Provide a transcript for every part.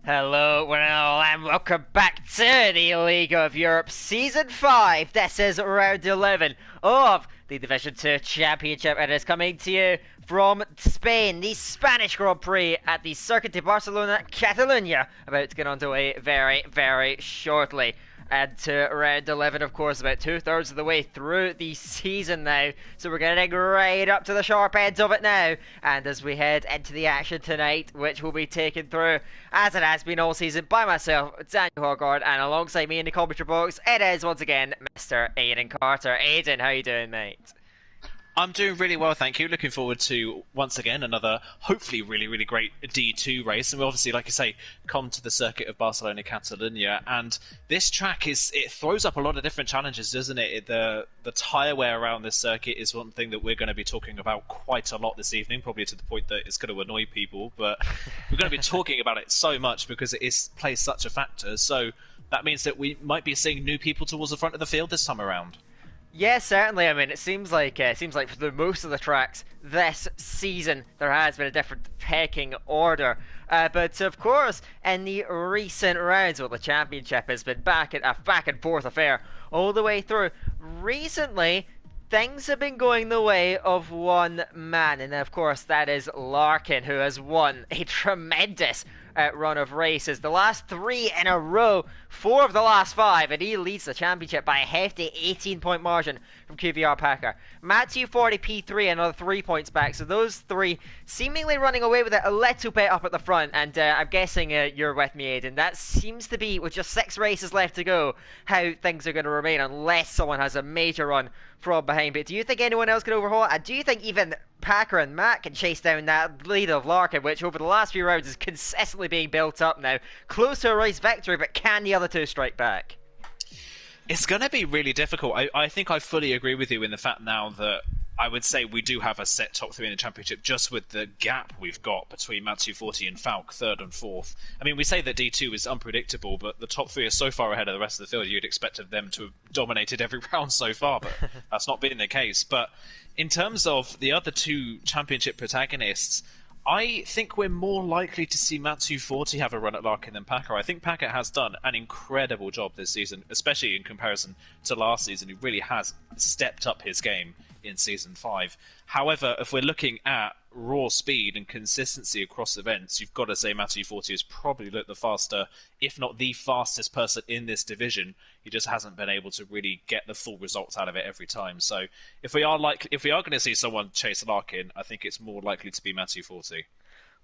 Hello, well, and welcome back to the League of Europe Season 5. This is round 11 of the Division 2 Championship, and it's coming to you from Spain, the Spanish Grand Prix at the Circuit de Barcelona, Catalunya, about to get underway very, very shortly. And to round 11, of course, about two-thirds of the way through the season now. So we're getting right up to the sharp end of it now. And as we head into the action tonight, which will be taken through, as it has been all season, by myself, Daniel Hogard, and alongside me in the commentary box, it is once again Mr. Aidan Carter. Aidan, how you doing, mate? I'm doing really well, thank you. Looking forward to, once again, another hopefully really, really great D2 race. And we obviously, like you say, come to the circuit of Barcelona Catalunya. And this track, it throws up a lot of different challenges, doesn't it? The tyre wear around this circuit is one thing that we're going to be talking about quite a lot this evening, probably to the point that it's going to annoy people. But we're going to be talking about it so much because plays such a factor. So that means that we might be seeing new people towards the front of the field this time around. Yeah, certainly. I mean, it seems like for the most of the tracks this season there has been a different pecking order. But of course, in the recent rounds, well, the championship has been back and forth affair all the way through. Recently, things have been going the way of one man, and of course that is Larkin, who has won a tremendous run of races. The last 3 in a row, 4 of the last 5, and he leads the championship by a hefty 18-point margin from QVR Packer. Matthew 40 P3, another 3 points back, so those 3 seemingly running away with it a little bit up at the front, and I'm guessing you're with me, Aidan. That seems to be, with just 6 races left to go, how things are going to remain unless someone has a major run from behind. But do you think anyone else can overhaul it? And do you think even Packer and Matt can chase down that lead of Larkin, which over the last few rounds is consistently being built up now, close to a race victory, but can the other two strike back? It's going to be really difficult. I think I fully agree with you in the fact now that I would say we do have a set top 3 in the championship just with the gap we've got between Matthew 40 and Falk, 3rd and 4th. I mean, we say that D2 is unpredictable, but the top 3 are so far ahead of the rest of the field, you'd expect of them to have dominated every round so far, but that's not been the case. But in terms of the other 2 championship protagonists, I think we're more likely to see Matthew 40 have a run at Larkin than Packer. I think Packer has done an incredible job this season, especially in comparison to last season. He really has stepped up his game in Season 5. However, if we're looking at raw speed and consistency across events, you've got to say Matthew 40 has probably looked the faster, if not the fastest person in this division. He just hasn't been able to really get the full results out of it every time. So if we are going to see someone chase Larkin, I think it's more likely to be Matthew 40.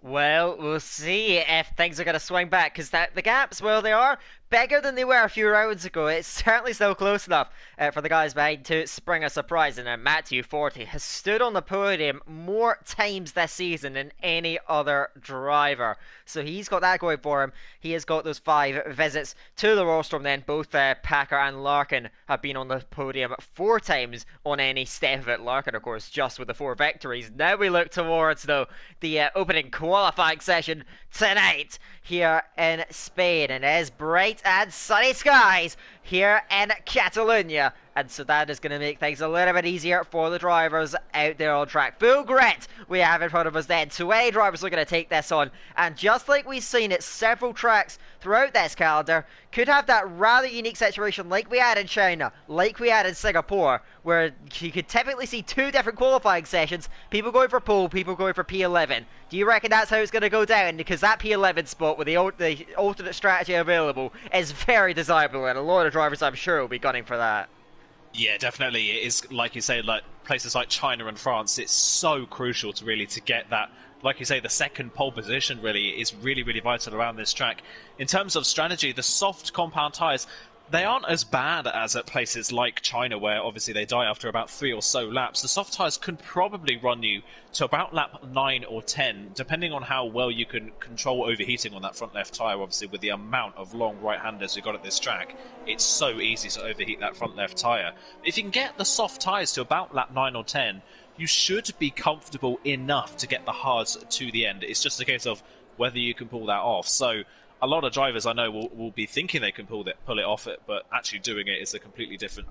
Well, we'll see if things are going to swing back, because the gaps, well, they are bigger than they were a few rounds ago. It's certainly still close enough for the guys behind to spring a surprise. And Matthew 40 has stood on the podium more times this season than any other driver. So he's got that going for him. He has got those 5 visits to the rostrum then. Both Packer and Larkin have been on the podium 4 times on any step of it. Larkin, of course, just with the 4 victories. Now we look towards, though, the opening qualifying session tonight here in Spain. And it is bright and sunny skies here in Catalunya, and so that is going to make things a little bit easier for the drivers out there on track. Full grit we have in front of us then. 20 drivers are going to take this on, and just like we've seen at several tracks throughout this calendar, could have that rather unique situation like we had in China, like we had in Singapore, where you could typically see 2 different qualifying sessions, people going for pole, people going for P11. Do you reckon that's how it's going to go down? Because that P11 spot with the alternate strategy available is very desirable, and a lot of drivers, I'm sure, will be gunning for that. Yeah, definitely. It is, like you say, like places like China and France, it's so crucial to get that, like you say, the second pole position really is really, really vital around this track. In terms of strategy, the soft compound tyres, they aren't as bad as at places like China, where obviously they die after about 3 or so laps. The soft tyres can probably run you to about lap 9 or 10, depending on how well you can control overheating on that front left tyre. Obviously, with the amount of long right-handers we've got at this track, it's so easy to overheat that front left tyre. If you can get the soft tyres to about lap 9 or 10, you should be comfortable enough to get the hards to the end. It's just a case of whether you can pull that off. So a lot of drivers I know will be thinking they can pull it off, but actually doing it is a completely different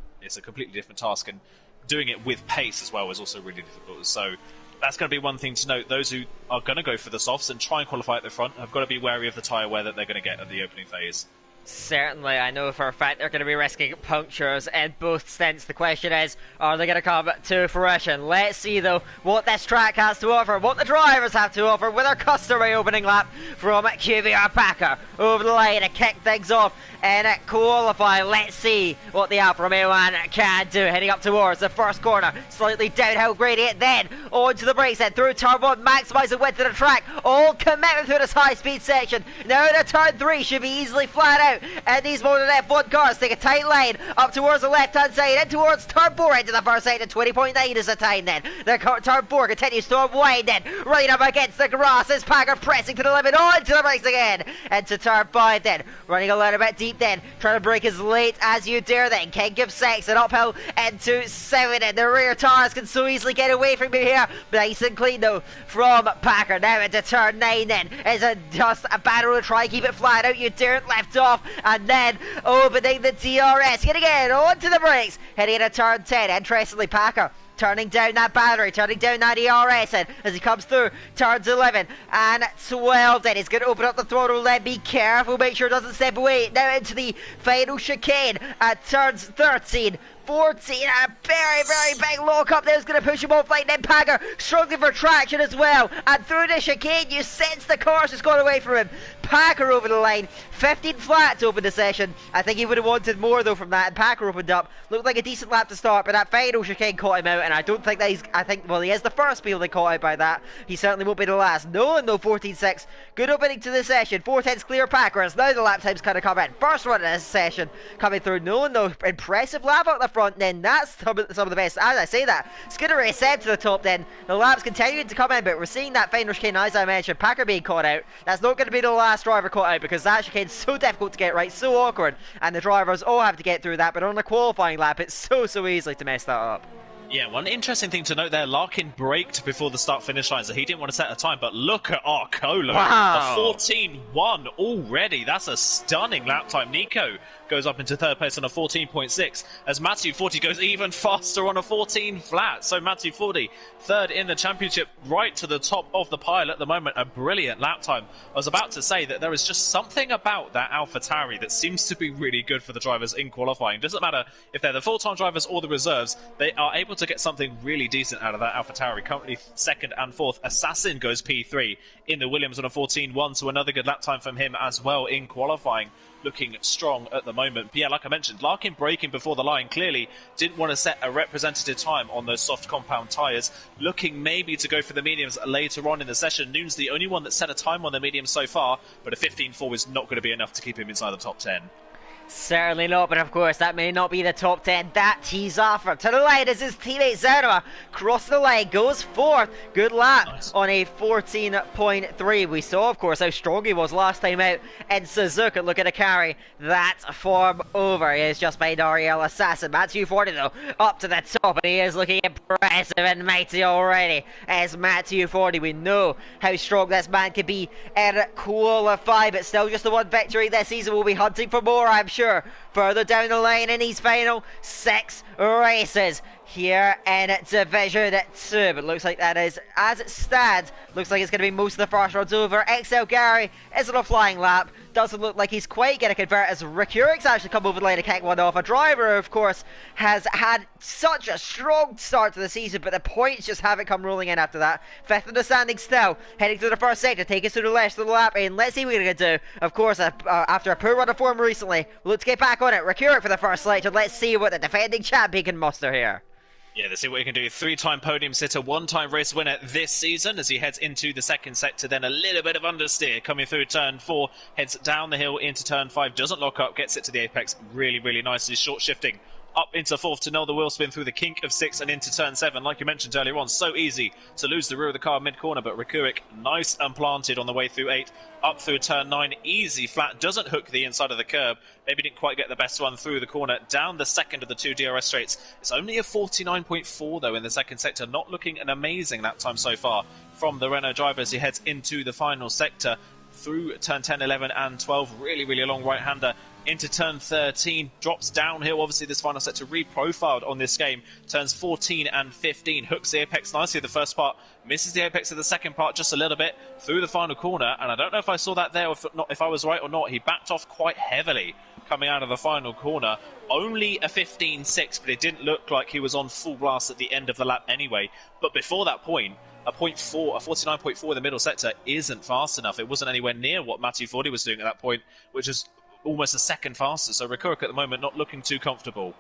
task, and doing it with pace as well is also really difficult. So that's going to be one thing to note. Those who are going to go for the softs and try and qualify at the front have got to be wary of the tyre wear that they're going to get at the opening phase. Certainly, I know for a fact they're going to be risking punctures in both stints. The question is, are they going to come to fruition? Let's see, though, what this track has to offer, what the drivers have to offer with our customary opening lap from QVR Packer over the line to kick things off and qualify. Let's see what the Alfa Romeo can do. Heading up towards the first corner, slightly downhill gradient, then onto the brakes, then through turn 1, maximise the width of the track, all commitment through this high-speed section. Now to turn 3, should be easily flat out. And these modern F1 cars take a tight line up towards the left-hand side and towards turn 4 into the first side, and 20.9 is the time then. The turn 4 continues to unwind then, right up against the grass as Packer pressing to the limit, onto the brakes again, into turn 5 then, running a little bit deep then, trying to brake as late as you dare then. King gives 6 and uphill into 7, and the rear tires can so easily get away from you here. Nice and clean though from Packer. Now into turn 9 then, is just a battle to try and keep it flat out. You daren't left off, and then opening the DRS yet again onto the brakes, heading into turn 10. Interestingly, Packer turning down that battery, turning down that ERS, and as he comes through turns 11 and 12, then he's going to open up the throttle, then be careful, make sure it doesn't step away. Now into the final chicane at turns 13, 14, a very, very big lock up there is going to push him off like then Packer struggling for traction as well, and through the chicane you sense the course has gone away from him. Packer over the line, 15 flat to open the session. I think he would have wanted more though from that, and Packer opened up, looked like a decent lap to start, but that final chicane caught him out, and I don't think that he is the first people they caught out by that. He certainly won't be the last. Nolan though, 14.6, good opening to the session, 4.10's clear Packer as now the lap times kind of come in. First one in this session coming through. Nolan though, impressive lap out the front then, that's some of the best. As I say that, Skinner race to the top then, the laps continuing to come in, but we're seeing that final chicane, as I mentioned, Packer being caught out. That's not going to be the last driver caught out, because that chicane's so difficult to get right, so awkward, and the drivers all have to get through that, but on a qualifying lap it's so easy to mess that up. Yeah, one interesting thing to note there, Larkin braked before the start-finish line, so he didn't want to set a time, but look at Arcolo. Wow. A 14.1 already. That's a stunning lap time. Nico goes up into third place on a 14.6, as Matthew Forty goes even faster on a 14 flat. So Matthew Forty, third in the championship, right to the top of the pile at the moment. A brilliant lap time. I was about to say that there is just something about that AlphaTauri that seems to be really good for the drivers in qualifying. Doesn't matter if they're the full-time drivers or the reserves, they are able to get something really decent out of that AlphaTauri. Currently second and fourth. Assassin goes P3 in the Williams on a 14.1, so another good lap time from him as well in qualifying. Looking strong at the moment. But yeah, like I mentioned, Larkin braking before the line, clearly didn't want to set a representative time on those soft compound tyres. Looking maybe to go for the mediums later on in the session. Noon's the only one that set a time on the mediums so far, but a 15.4 is not going to be enough to keep him inside the top 10. Certainly not, but of course that may not be the top 10 that he's offered. To the line is his teammate Zanua, cross the line, goes fourth, good lap on a 14.3. We saw of course how strong he was last time out in Suzuka, looking to carry that form over. He is just behind Ariel Assassin. Matthew Forty though, up to the top, and he is looking impressive and mighty already as Matthew Forty. We know how strong this man can be in qualify, but still just the one victory this season. Will be hunting for more, I'm sure. Further down the line in his final 6 races here in Division 2, but looks like that is, as it stands, looks like it's going to be most of the first rounds over. XL Gary is on a flying lap, doesn't look like he's quite going to convert as Recurix actually come over the line to kick one off. A driver, of course, has had such a strong start to the season, but the points just haven't come rolling in after that. Fifth in the standings still, heading to the first sector, take us to the left of the lap, and let's see what we're going to do. Of course, after a poor run of form recently, let's get back on it. Recurix for the first selection, let's see what the defending champion can muster here. Yeah, let's see what he can do. 3-time podium sitter, 1-time race winner this season as he heads into the second sector. Then a little bit of understeer coming through turn 4, heads down the hill into turn 5, doesn't lock up, gets it to the apex really nicely, short shifting up into fourth to nail the wheel spin through the kink of 6 and into turn 7. Like you mentioned earlier on, so easy to lose the rear of the car mid-corner, but Recurix nice and planted on the way through 8, up through turn 9, easy flat, doesn't hook the inside of the curb, maybe didn't quite get the best one through the corner, down the second of the 2 DRS straights. It's only a 49.4 though in the second sector, not looking an amazing that time so far from the Renault driver as he heads into the final sector. Through turn 10, 11 and 12, really long right-hander into turn 13, drops downhill. Obviously, this final sector reprofiled on this game. Turns 14 and 15, hooks the apex nicely the first part, misses the apex of the second part just a little bit through the final corner. And I don't know if I saw that there, or if I was right or not. He backed off quite heavily coming out of the final corner. Only a 15.6, but it didn't look like he was on full blast at the end of the lap anyway. But before that point, a 49.4 in the middle sector isn't fast enough. It wasn't anywhere near what Matthew Fordy was doing at that point, which is almost a second faster. So Rakurik at the moment not looking too comfortable.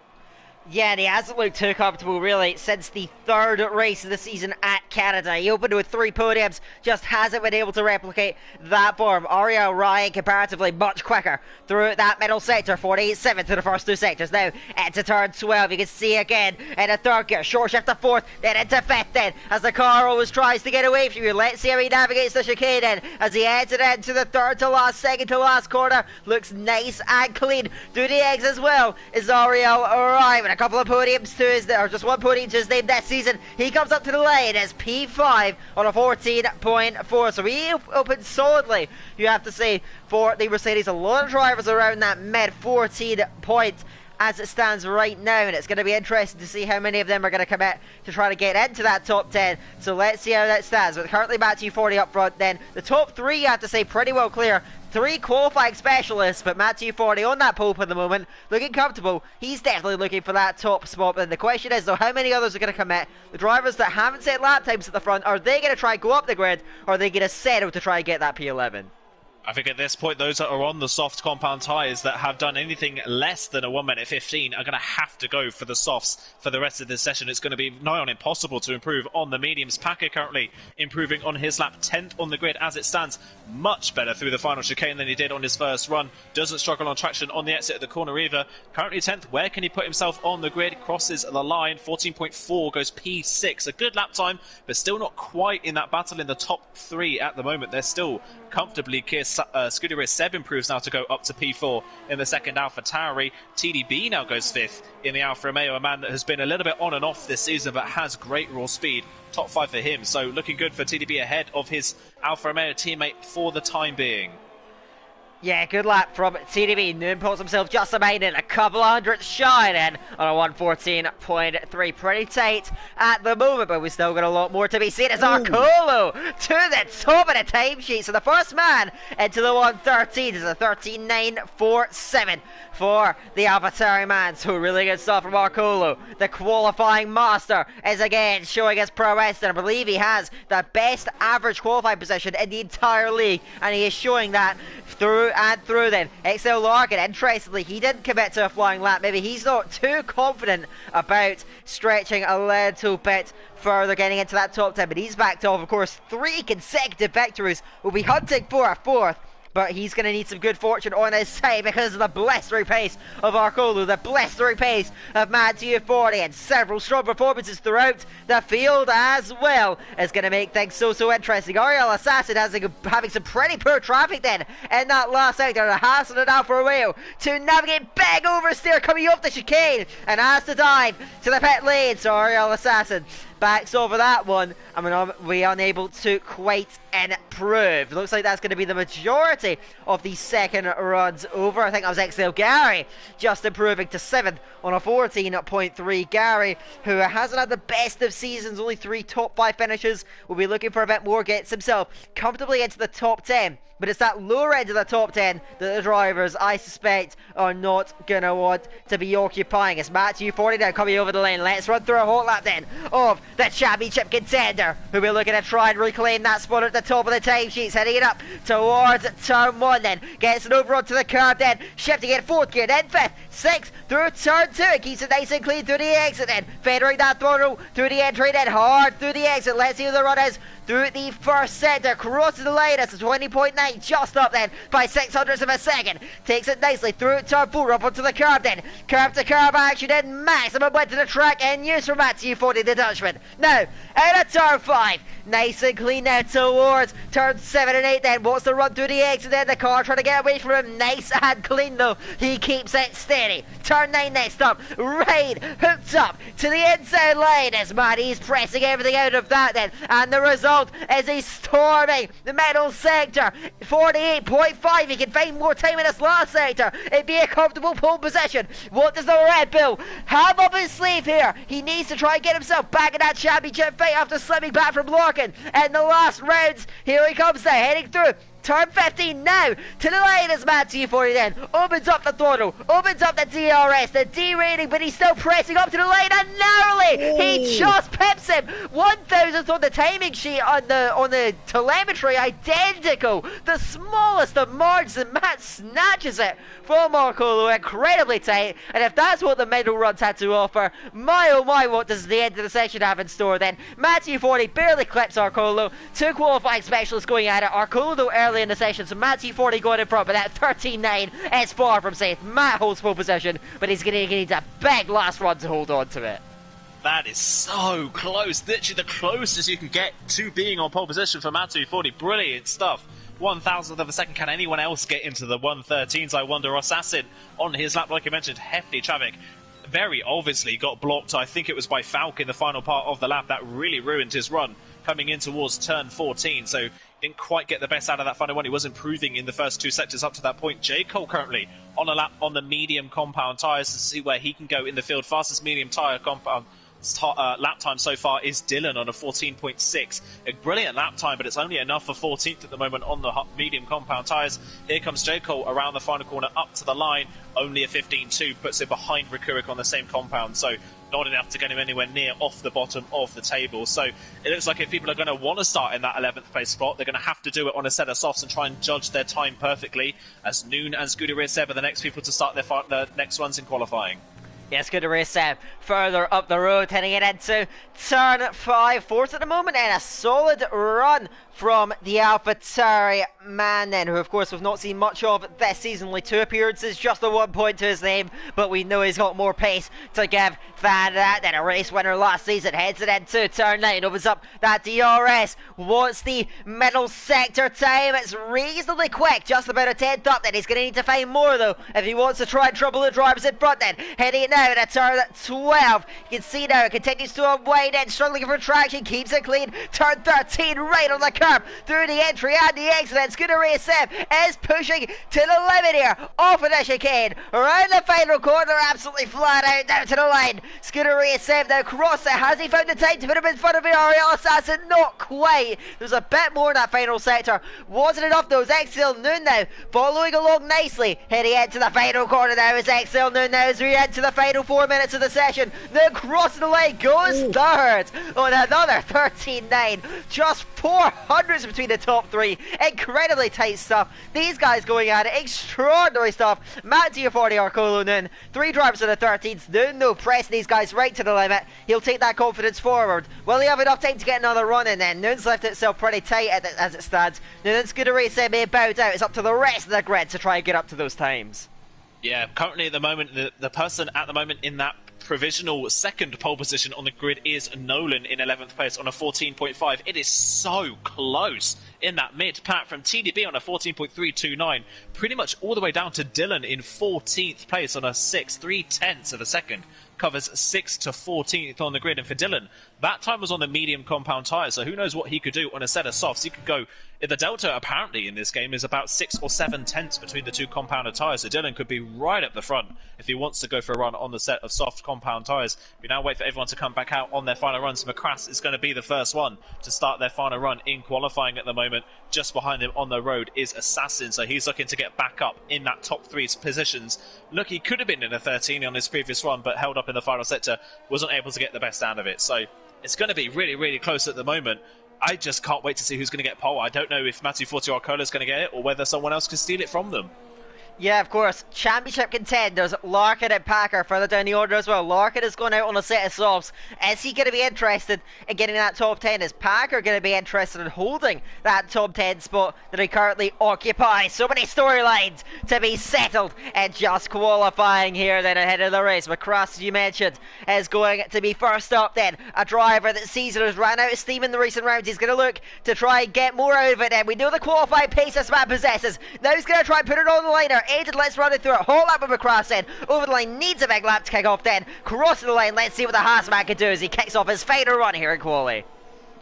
Yeah, and he hasn't looked too comfortable, really, since the third race of the season at Canada. He opened with 3 podiums, just hasn't been able to replicate that form. Ariel Ryan, comparatively much quicker through that middle sector, 48.7 to the first 2 sectors. Now, into turn 12, you can see again in a third gear, short shift to 4th, then into 5th then, as the car always tries to get away from you. Let's see how he navigates the chicane then, as he heads it into the third to last, second to last corner. Looks nice and clean. Through the eggs as well is Ariel Ryan. A couple of podiums to his, or just one podium to his name this season. He comes up to the lane as P5 on a 14.4. So he opened solidly, you have to say, for the Mercedes. A lot of drivers around that mid 14 point as it stands right now, and it's going to be interesting to see how many of them are going to commit to try to get into that top 10. So let's see how that stands. With currently Matthew Fordy up front, then the top 3, you have to say, pretty well clear. 3 qualifying specialists, but Matthew Fordy on that pole at the moment, looking comfortable. He's definitely looking for that top spot. But the question is, though, how many others are going to commit? The drivers that haven't set lap times at the front, are they going to try and go up the grid, or are they going to settle to try and get that P11? I think at this point, those that are on the soft compound tyres that have done anything less than a 1 minute 15 are going to have to go for the softs for the rest of this session. It's going to be nigh on impossible to improve on the mediums. Packer currently improving on his lap, 10th on the grid as it stands. Much better through the final chicane than he did on his first run. Doesn't struggle on traction on the exit of the corner either. Currently 10th. Where can he put himself on the grid? Crosses the line. 14.4 goes P6. A good lap time, but still not quite in that battle in the top 3 at the moment. They're still comfortably clear. Scuderia Seb improves now to go up to P4 in the second Alpha Tauri. TDB now goes 5th in the Alfa Romeo, a man that has been a little bit on and off this season but has great raw speed. Top 5 for him, so looking good for TDB ahead of his Alfa Romeo teammate for the time being. Yeah, good lap from TDB. Noon pulls himself just about in, a couple hundred shy then on a 114.3. Pretty tight at the moment, but we've still got a lot more to be seen. As Arcolo to the top of the timesheet. So the first man into the 113 is a 13.947 for the AlphaTauri man. So really good stuff from Arcolo. The qualifying master is again showing his prowess, and I believe he has the best average qualifying position in the entire league, and he is showing that through and through then. XL Larkin, interestingly, he didn't commit to a flying lap. Maybe he's not too confident about stretching a little bit further getting into that top 10, but he's backed off. Of course, 3 consecutive victories. Will be hunting for a 4th, but he's going to need some good fortune on his side because of the blistering pace of Arcolo, the blistering pace of Matthew Fordy, and several strong performances throughout the field as well is going to make things so interesting. Ariel Assassin having some pretty poor traffic then in that last sector. Hassan and Alfa Romeo to navigate big oversteer coming off the chicane and has to dive to the pit lane. So Ariel Assassin backs over that one, and we're unable to quite improve. Looks like that's going to be the majority of the second runs over. I think that was XL Gary just improving to 7th on a 14.3. Gary, who hasn't had the best of seasons, only 3 top 5 finishes, will be looking for a bit more, gets himself comfortably into the top 10. But it's that lower end of the top 10 that the drivers, I suspect, are not going to want to be occupying. It's Matthew Fordy now coming over the lane. Let's run through a hot lap then of the championship contender, who will be looking to try and reclaim that spot at the top of the timesheets. Heading it up towards turn 1 then. Gets it over onto the curb then. Shifting it 4th gear, then 5th, 6th, through turn 2. It keeps it nice and clean through the exit then. Feathering that throttle through the entry then. Hard through the exit. Let's see who the run is. Through the first sector, crosses the line, it's a 20.9, just up then by 600ths of a second. Takes it nicely through turn 4, up onto the curb then. Curb to curb action then, maximum went to the track and use for Matthew Fordy, the Dutchman. Now, out of turn 5, nice and clean now towards turn 7 and 8 then. Wants to run through the exit then. The car trying to get away from him. Nice and clean though. He keeps it steady. Turn 9 next up. Raid hooked up to the inside lane as Matty's pressing everything out of that then. And the result is he's storming the middle sector. 48.5. He can find more time in this last sector. It'd be a comfortable pole position. What does the Red Bull have up his sleeve here? He needs to try and get himself back in that championship fight after slipping back from Lorcan in the last rounds. Here he comes now, heading through turn 15 now to the line as Matt240 then opens up the throttle, opens up the DRS, the derating, but he's still pressing up to the line and narrowly he just pips him. 1,000th on the timing sheet on the telemetry, identical, the smallest of margins, and Matt snatches it from Arcolo, incredibly tight. And if that's what the middle runs had to offer, my oh my, what does the end of the session have in store then? Matt240 barely clips Arcolo, 2 qualifying specialists going at it, Arcolo though early in the session, so Matt240 going in front, but that 13.9 is far from safe. Matt holds full possession, but he's going to need a big last run to hold on to it. That is so close, literally the closest you can get to being on pole position for Matt240. Brilliant stuff. 1,000th of a second. Can anyone else get into the 113s? I wonder. Assassin on his lap, like I mentioned, hefty traffic. Very obviously got blocked. I think it was by Falk in the final part of the lap. That really ruined his run coming in towards turn 14. So didn't quite get the best out of that final one. He was improving in the first 2 sectors up to that point. J. Cole currently on a lap on the medium compound tyres to see where he can go in the field. Fastest medium tyre compound lap time so far is Dylan on a 14.6. A brilliant lap time, but it's only enough for 14th at the moment on the medium compound tyres. Here comes J. Cole around the final corner up to the line. Only a 15.2 puts him behind Rikurik on the same compound, so not enough to get him anywhere near off the bottom of the table. So it looks like if people are going to want to start in that 11th place spot, they're going to have to do it on a set of softs and try and judge their time perfectly, as Noon and Scooter Seb are the next people to start their next ones in qualifying. Yes, good to race further up the road, heading it into turn 5, 4th at the moment, and a solid run from the AlphaTauri man then, who of course we've not seen much of this season. Only 2 appearances, just the 1 point to his name, but we know he's got more pace to give than that. Then a race winner last season, heads it into turn 9, opens up that DRS. What's the middle sector time? It's reasonably quick, just about a 10th up then. He's going to need to find more though if he wants to try and trouble the drivers in front then. Heading it now at turn 12, you can see now it continues to unwind and struggling for traction, keeps it clean. Turn 13 right on the curb through the entry and the exit, and Scooter Race is pushing to the limit here off of the chicane around the final corner, absolutely flat out down to the line. Scooter Race now crossed it. Has he found the time to put him in front of the Ariel Assassin? Not quite. There's a bit more in that final sector. Wasn't enough though. Exil Noon now following along nicely, heading into the final corner now is Exil Noon now as we enter the final 4 minutes of the session. Now crossing the line, goes third on another 13.9. Just 400s between the top 3. Incredibly tight stuff. These guys going at it. Extraordinary stuff. Matt240, Arcolo Noon. 3 drivers in the 13s. Noon though pressing these guys right to the limit. He'll take that confidence forward. Will he have enough time to get another run in then? Noon's left itself pretty tight as it stands. Noon's going to race may bow out. It's up to the rest of the grid to try and get up to those times. Yeah, currently at the moment, the person at the moment in that provisional second pole position on the grid is Nolan in 11th place on a 14.5. It is so close in that mid-pack from TDB on a 14.329, pretty much all the way down to Dylan in 14th place on a 3/10 of a second. Covers 6th to 14th on the grid, and for Dylan, that time was on the medium compound tyre, so who knows what he could do on a set of softs. He could go, the delta apparently in this game is about 6 or 7 tenths between the 2 compounded tyres, so Dylan could be right up the front if he wants to go for a run on the set of soft compound tyres. We now wait for everyone to come back out on their final runs. McCrass is going to be the first one to start their final run in qualifying at the moment. Just behind him on the road is Assassin, so he's looking to get back up in that top 3 positions. Look, he could have been in a 13 on his previous run, but held up in the final sector, wasn't able to get the best out of it. So it's going to be really, really close at the moment. I just can't wait to see who's going to get pole. I don't know if Matt240 or Arcolo is going to get it, or whether someone else can steal it from them. Yeah, of course. Championship contenders, Larkin and Packer further down the order as well. Larkin is going out on a set of softs. Is he going to be interested in getting that top 10? Is Packer going to be interested in holding that top 10 spot that he currently occupies? So many storylines to be settled and just qualifying here then ahead of the race. McCrass, as you mentioned, is going to be first up then. A driver that Caesar has ran out of steam in the recent rounds. He's going to look to try and get more out of it then. We know the qualifying pace this man possesses. Now he's going to try and put it on the liner. Agent, let's run it through it. Whole lap with McCrass then. Over the line, needs a big lap to kick off then. Crossing the line, let's see what the Haasman can do as he kicks off his final run here in quali.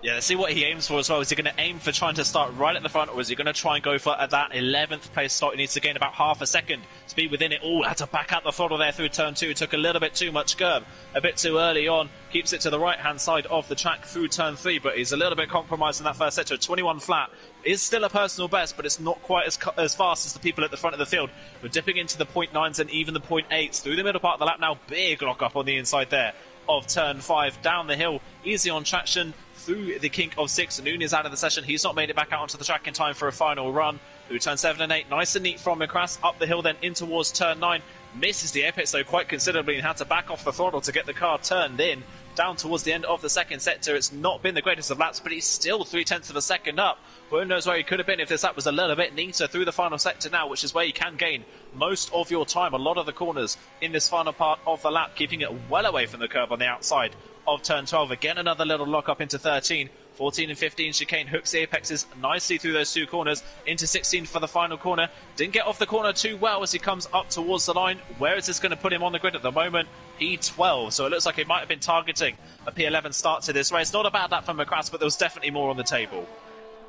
Yeah, let's see what he aims for as well. Is he going to aim for trying to start right at the front, or is he going to try and go for that 11th place start? He needs to gain about half a second to be within it. Oh, had to back out the throttle there through turn 2. Took a little bit too much curb, a bit too early on. Keeps it to the right-hand side of the track through turn 3, but he's a little bit compromised in that first sector. 21 flat is still a personal best, but it's not quite as fast as the people at the front of the field. We're dipping into the 0.9s and even the 0.8s through the middle part of the lap now. Big lock up on the inside there of turn 5. Down the hill, easy on traction through the kink of 6. Nunez out of the session. He's not made it back out onto the track in time for a final run. Through turn 7 and 8. Nice and neat from McCrass. Up the hill then in towards turn 9. Misses the apex though quite considerably and had to back off the throttle to get the car turned in. Down towards the end of the second sector. It's not been the greatest of laps, but he's still 0.3 of a second up. Who knows where he could have been if this lap was a little bit neater through the final sector now, which is where you can gain most of your time. A lot of the corners in this final part of the lap, keeping it well away from the curb on the outside of turn 12. Again, another little lock up into 13. 14 and 15, chicane hooks the apexes nicely through those two corners. Into 16 for the final corner. Didn't get off the corner too well as he comes up towards the line. Where is this going to put him on the grid at the moment? P12. So it looks like he might have been targeting a P11 start to this race. Not a bad lap from McCrass, but there was definitely more on the table.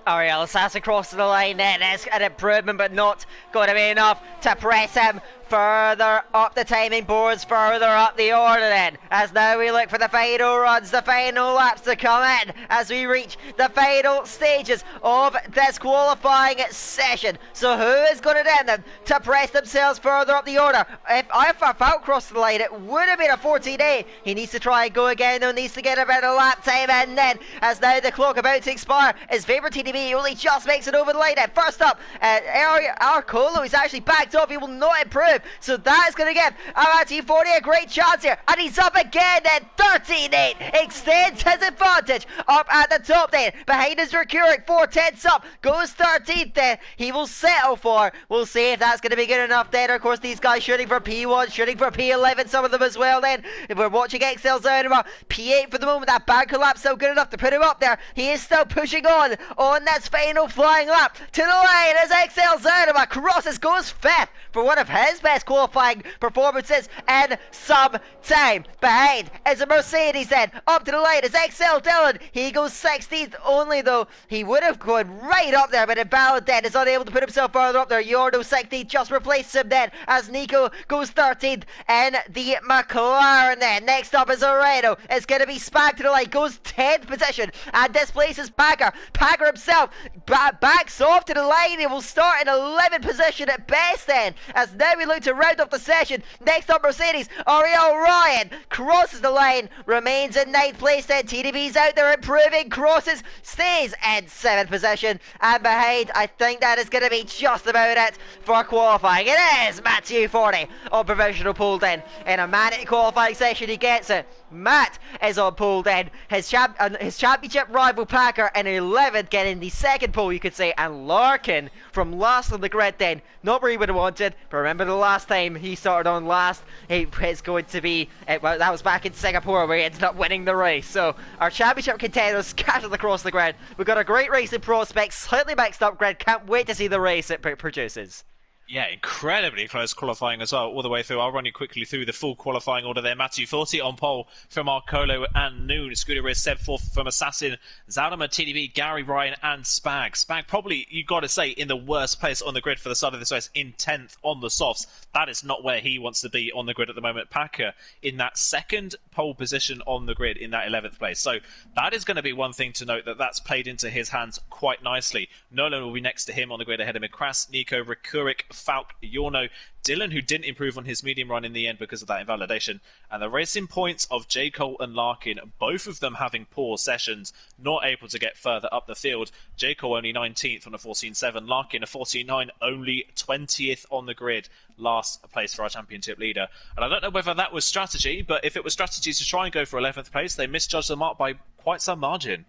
Ariel Assassin crosses the line then. It's an improvement, but not going to be enough to press him further up the timing boards, further up the order then, as now we look for the final runs, the final laps to come in as we reach the final stages of this qualifying session. So who is going to then to press themselves further up the order? If Falk crossed the line, it would have been a 14.8. He needs to try and go again though, needs to get a better lap time in then, as now the clock about to expire. His favourite TDB only just makes it over the line then. First up, Arcolo is actually backed off, he will not improve. So that is going to give T40 a great chance here. And he's up again then. 13.8 extends his advantage up at the top then. Behind his Mercuric, 4/10 up. Goes 13th then. He will settle for. We'll see if that's going to be good enough then. Of course, these guys shooting for P1, shooting for P11, some of them as well then. If we're watching XL Zone, P8 for the moment. That bad collapse still good enough to put him up there. He is still pushing on this final flying lap. To the line as XL Zone crosses, goes 5th for one of his best qualifying performances in some time. Behind is a Mercedes then. Up to the line is XL Dillon. He goes 16th only though. He would have gone right up there, but Invalid then is unable to put himself further up there. Yordo 16th just replaced him then as Nico goes 13th in the McLaren then. Next up is Aredo. It's going to be Spag to the line. Goes 10th position and displaces Packer. Packer himself backs off to the line. He will start in 11th position at best then, as now we look to round off the session. Next up, Mercedes. Ariel Ryan crosses the line, remains in 9th place then. TDB's out there improving, crosses, stays in 7th position, and behind, I think that is going to be just about it for qualifying. It is Matthew 40 on provisional pole then. In a manic qualifying session, he gets it. Matt is on pole then. His championship rival Packer in 11th, getting the second pole, you could say, and Larkin from last on the grid then. Not where he would have wanted, but remember the last time he started on last, it's going to be, well, that was back in Singapore where he ended up winning the race. So our championship contenders scattered across the grid. We've got a great racing prospect, slightly mixed up grid. Can't wait to see the race it produces. Yeah, incredibly close qualifying as well, all the way through. I'll run you quickly through the full qualifying order there. Matthew 40 on pole from Arcolo and Noon. Scooter Riz, Seb 4th from Assassin. Zalama, TDB, Gary Ryan and Spag. Spag probably, you've got to say, in the worst place on the grid for the start of this race, in 10th on the softs. That is not where he wants to be on the grid at the moment. Packer in that second pole position on the grid in that 11th place. So that is going to be one thing to note, that's played into his hands quite nicely. Nolan will be next to him on the grid ahead of McCrass, Nico, Rikurik, Falk, Yorno, Dylan, who didn't improve on his medium run in the end because of that invalidation, and the racing points of J. Cole and Larkin, both of them having poor sessions, not able to get further up the field. J. Cole only 19th on a 14.7, Larkin a 14.9, only 20th on the grid, last place for our championship leader. And I don't know whether that was strategy, but if it was strategy to try and go for 11th place, they misjudged the mark by quite some margin.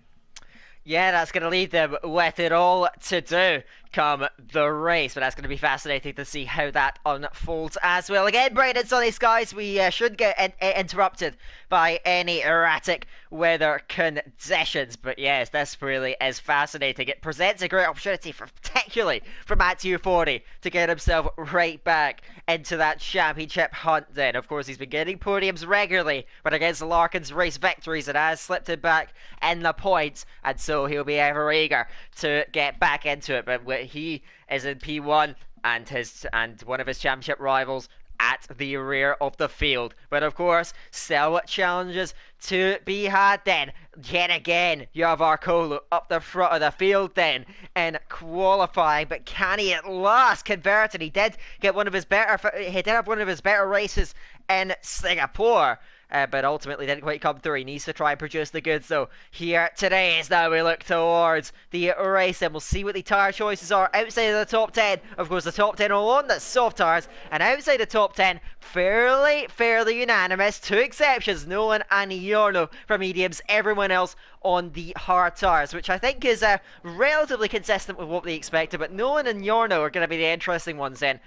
Yeah, that's going to leave them with it all to do come the race, but that's going to be fascinating to see how that unfolds as well. Again, bright and sunny skies, we should get interrupted by any erratic weather conditions, but yes, this really is fascinating. It presents a great opportunity, particularly for Matthew 40 to get himself right back into that championship hunt then. Of course, he's been getting podiums regularly, but against the Larkin's race victories, it has slipped him back in the points, and so he'll be ever eager to get back into it. But he is in P1 and one of his championship rivals at the rear of the field. But of course, still challenges to be had then. Yet again, you have Arcolo up the front of the field then in qualifying, but can he at last convert it? He did have one of his better races in Singapore. But ultimately didn't quite come through. He needs to try and produce the goods though. Here today is now we look towards the race, and we'll see what the tyre choices are outside of the top 10. Of course, the top 10 are on the soft tyres, and outside the top 10, fairly unanimous. Two exceptions, Nolan and Yorno for mediums. Everyone else on the hard tyres, which I think is relatively consistent with what they expected. But Nolan and Yorno are going to be the interesting ones then.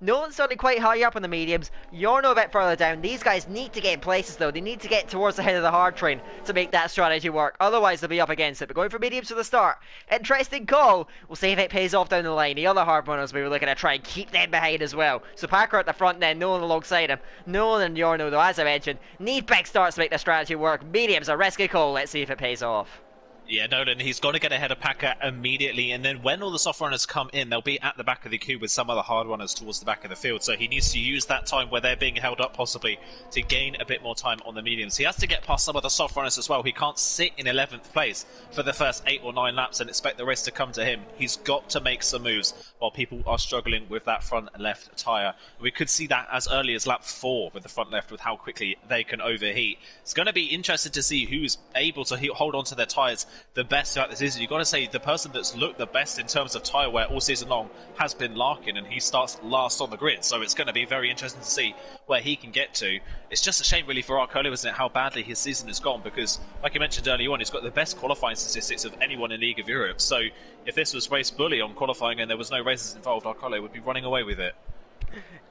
Nolan's starting quite high up on the mediums, Yorno a bit further down. These guys need to get in places though. They need to get towards the head of the hard train to make that strategy work. Otherwise they'll be up against it. But going for mediums to the start. Interesting call. We'll see if it pays off down the line. The other hard runners, we were looking to try and keep them behind as well. So Packer at the front then, Nolan alongside him. Nolan and Yorno though, as I mentioned, need big starts to make the strategy work. Mediums, a risky call. Let's see if it pays off. Yeah, Nolan, he's got to get ahead of Packer immediately, and then when all the soft runners come in, they'll be at the back of the queue with some other hard runners towards the back of the field, so he needs to use that time where they're being held up possibly to gain a bit more time on the mediums. He has to get past some of the soft runners as well. He can't sit in 11th place for the first 8 or 9 laps and expect the race to come to him. He's got to make some moves while people are struggling with that front left tyre. We could see that as early as lap 4 with the front left, with how quickly they can overheat. It's going to be interesting to see who's able to hold on to their tyres the best throughout the season. You've got to say the person that's looked the best in terms of tyre wear all season long has been Larkin, and he starts last on the grid, so it's going to be very interesting to see where he can get to. It's just a shame really for Arcolo, isn't it, how badly his season has gone, because like I mentioned earlier on, he's got the best qualifying statistics of anyone in League of Europe, so if this was race bully on qualifying and there was no races involved, Arcolo would be running away with it.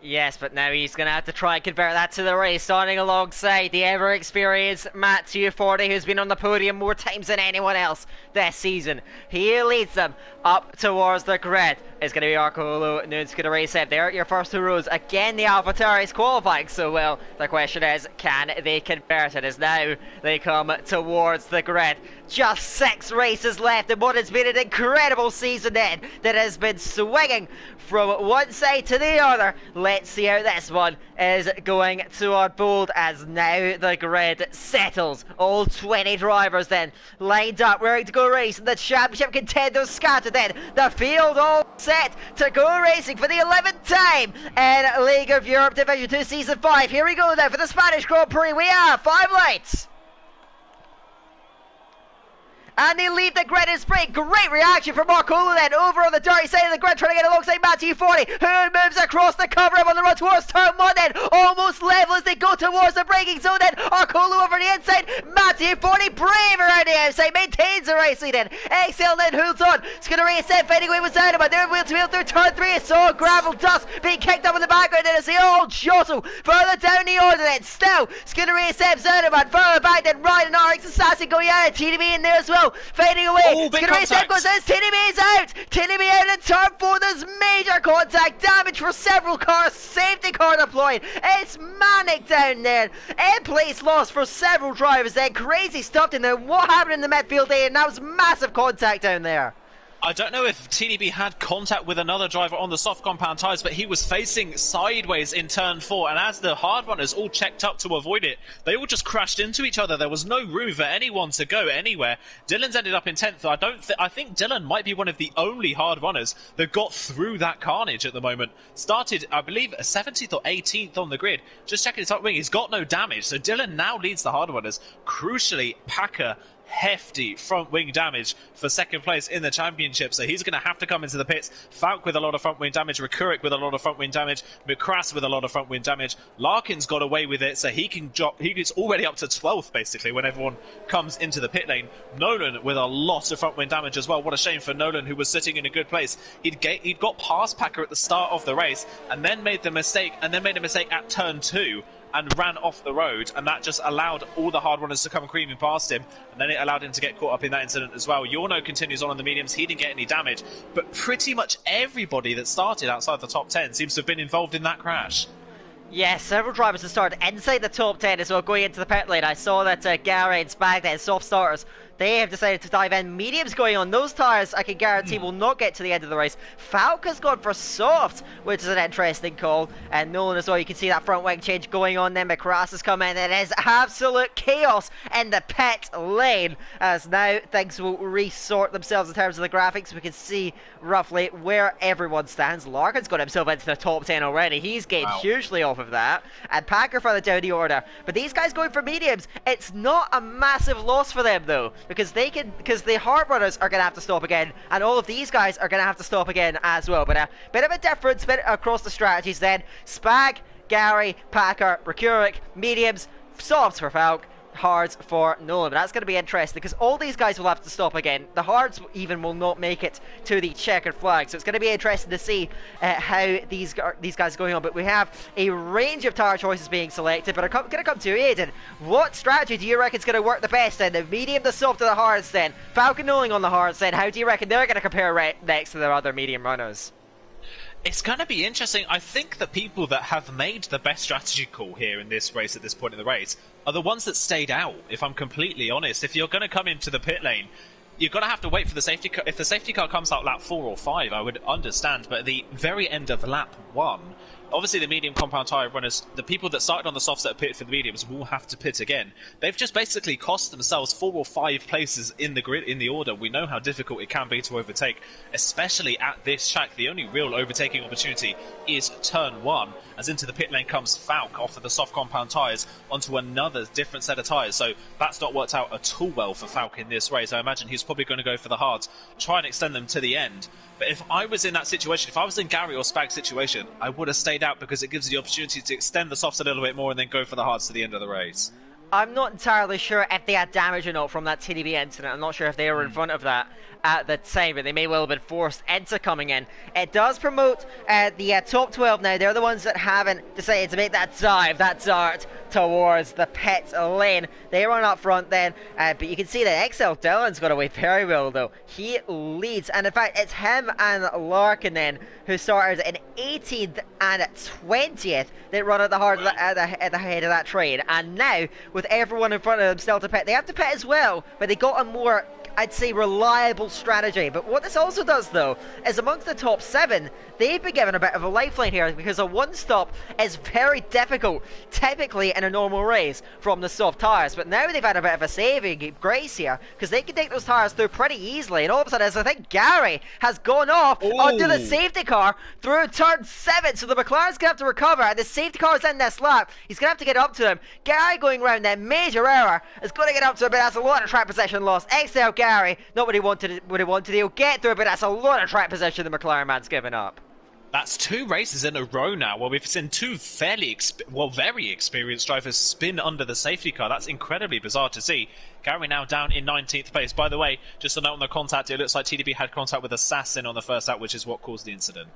Yes, but now he's going to have to try and convert that to the race, starting alongside the ever-experienced Matthew 40, who's been on the podium more times than anyone else this season. He leads them up towards the grid. It's going to be Arcolo Nunes going to race it. They're at your first 2 rows. Again, the AlphaTauri is qualifying so well. The question is, can they convert it? As now they come towards the grid. Just 6 races left in what has been an incredible season then, that has been swinging from one side to the other. Let's see how this one is going to unfold as now the grid settles. All 20 drivers then lined up, ready to go racing. The championship contenders scattered then. The field all set to go racing for the 11th time in League of Europe Division 2 Season 5. Here we go now for the Spanish Grand Prix. We have 5 lights. And they lead the grid in sprint. Great reaction from Arcolo then, over on the dirty side of the grid, trying to get alongside Matthew 40, who moves across the cover up on the run towards turn 1 then, almost level as they go towards the braking zone then. Arcolo over the inside, Matthew 40 brave around the outside, maintains the race lead then. Excel then holds on, it's going to race in, fading away with Zaudeman. They're wheel to wheel through turn 3, it's all gravel dust being kicked up in the background then as they all jostle further down the order then. Still, it's going to race in, Zaudeman further back then, Ryan and RX Assassin going out, TDB in there as well. Fading away. Oh, big contact. Goes out. Tineby is out. Tineby out in turn 4. There's major contact damage for several cars. Safety car deployed. It's manic down there. In place lost for several drivers then. Crazy stuff in there. What happened in the midfield there? And that was massive contact down there. I don't know if TDB had contact with another driver on the soft compound tyres, but he was facing sideways in turn 4, and as the hard runners all checked up to avoid it, they all just crashed into each other. There was no room for anyone to go anywhere. Dylan's ended up in 10th. I think Dylan might be one of the only hard runners that got through that carnage at the moment. Started, I believe, 17th or 18th on the grid. Just checking his top wing, he's got no damage, so Dylan now leads the hard runners. Crucially, Packer hefty front wing damage for second place in the championship, so he's going to have to come into the pits. Falk with a lot of front wing damage, Rekurik with a lot of front wing damage, McCrass with a lot of front wing damage. Larkin's got away with it, so he can drop. He gets already up to 12th basically when everyone comes into the pit lane. Nolan with a lot of front wing damage as well. What a shame for Nolan, who was sitting in a good place. He'd got past Packer at the start of the race and then made a mistake at turn 2 and ran off the road, and that just allowed all the hard runners to come creaming past him, and then it allowed him to get caught up in that incident as well. Yorno continues on the mediums. He didn't get any damage, but pretty much everybody that started outside the top 10 seems to have been involved in that crash. Yes, several drivers have started inside the top 10 as well, going into the pit lane. I saw that Gary and Spaghetti, soft starters, they have decided to dive in. Mediums going on. Those tyres, I can guarantee, will not get to the end of the race. Falk has gone for soft, which is an interesting call. And Nolan as well, you can see that front wing change going on. Then McCrass has come in. It is absolute chaos in the pit lane, as now things will resort themselves in terms of the graphics. We can see roughly where everyone stands. Larkin's got himself into the top 10 already. He's gained hugely off of that. And Packer further down the order. But these guys going for mediums, it's not a massive loss for them though, because the hard runners are going to have to stop again, and all of these guys are going to have to stop again as well. But a bit of a difference across the strategies then. Spag, Gary, Packer, Rekurik, mediums, softs for Falk, hards for Nolan. But that's going to be interesting because all these guys will have to stop again. The hards even will not make it to the checkered flag, so it's going to be interesting to see how these guys are going on. But we have a range of tire choices being selected, but I'm going to come to you, Aiden. What strategy do you reckon is going to work the best then? The medium, the soft, or the hards then? Falcon Nolan on the hards then. How do you reckon they're going to compare next to their other medium runners? It's going to be interesting. I think the people that have made the best strategy call here in this race at this point in the race are the ones that stayed out, if I'm completely honest. If you're going to come into the pit lane, you're going to have to wait for the safety car. If the safety car comes out lap 4 or 5, I would understand, but at the very end of lap 1, obviously the medium compound tyre runners, the people that started on the softs that are pitted for the mediums, will have to pit again. They've just basically cost themselves 4 or 5 places in the grid, in the order. We know how difficult it can be to overtake, especially at this track. The only real overtaking opportunity is turn 1, as into the pit lane comes Falk off of the soft compound tyres onto another different set of tyres. So that's not worked out at all well for Falk in this race. I imagine he's probably going to go for the hards, try and extend them to the end. But if I was in that situation, if I was in Gary or Spag's situation, I would have stayed out because it gives you the opportunity to extend the softs a little bit more and then go for the hards to the end of the race. I'm not entirely sure if they had damage or not from that TDB incident. I'm not sure if they were in front of that at the time, but they may well have been forced into coming in. It does promote the top 12 now. They're the ones that haven't decided to make that dive, that dart towards the pit lane. They run up front then, but you can see that XL Dylan's got away very well though. He leads, and in fact it's him and Larkin then who started in 18th and 20th. They run at the heart of at the head of that train, and now with everyone in front of them still to pit, they have to pit as well, but they got a more, I'd say, reliable strategy. But what this also does though is amongst the top 7, they've been given a bit of a lifeline here, because a one stop is very difficult typically in a normal race from the soft tyres. But now they've had a bit of a saving grace here, because they can take those tyres through pretty easily. And all of a sudden, as I think Gary has gone off onto the safety car through turn 7, so the McLaren's gonna have to recover, and the safety car is in this lap. He's gonna have to get up to him. Gary going round that major error is going to get up to him, but that's a lot of track position loss. XL Gary, not what he wanted. He'll get through, but that's a lot of track position the McLaren man's given up. That's 2 races in a row now where we've seen 2 very experienced drivers spin under the safety car. That's incredibly bizarre to see. Gary now down in 19th place. By the way, just a note on the contact, it looks like TDB had contact with Assassin on the first lap, which is what caused the incident.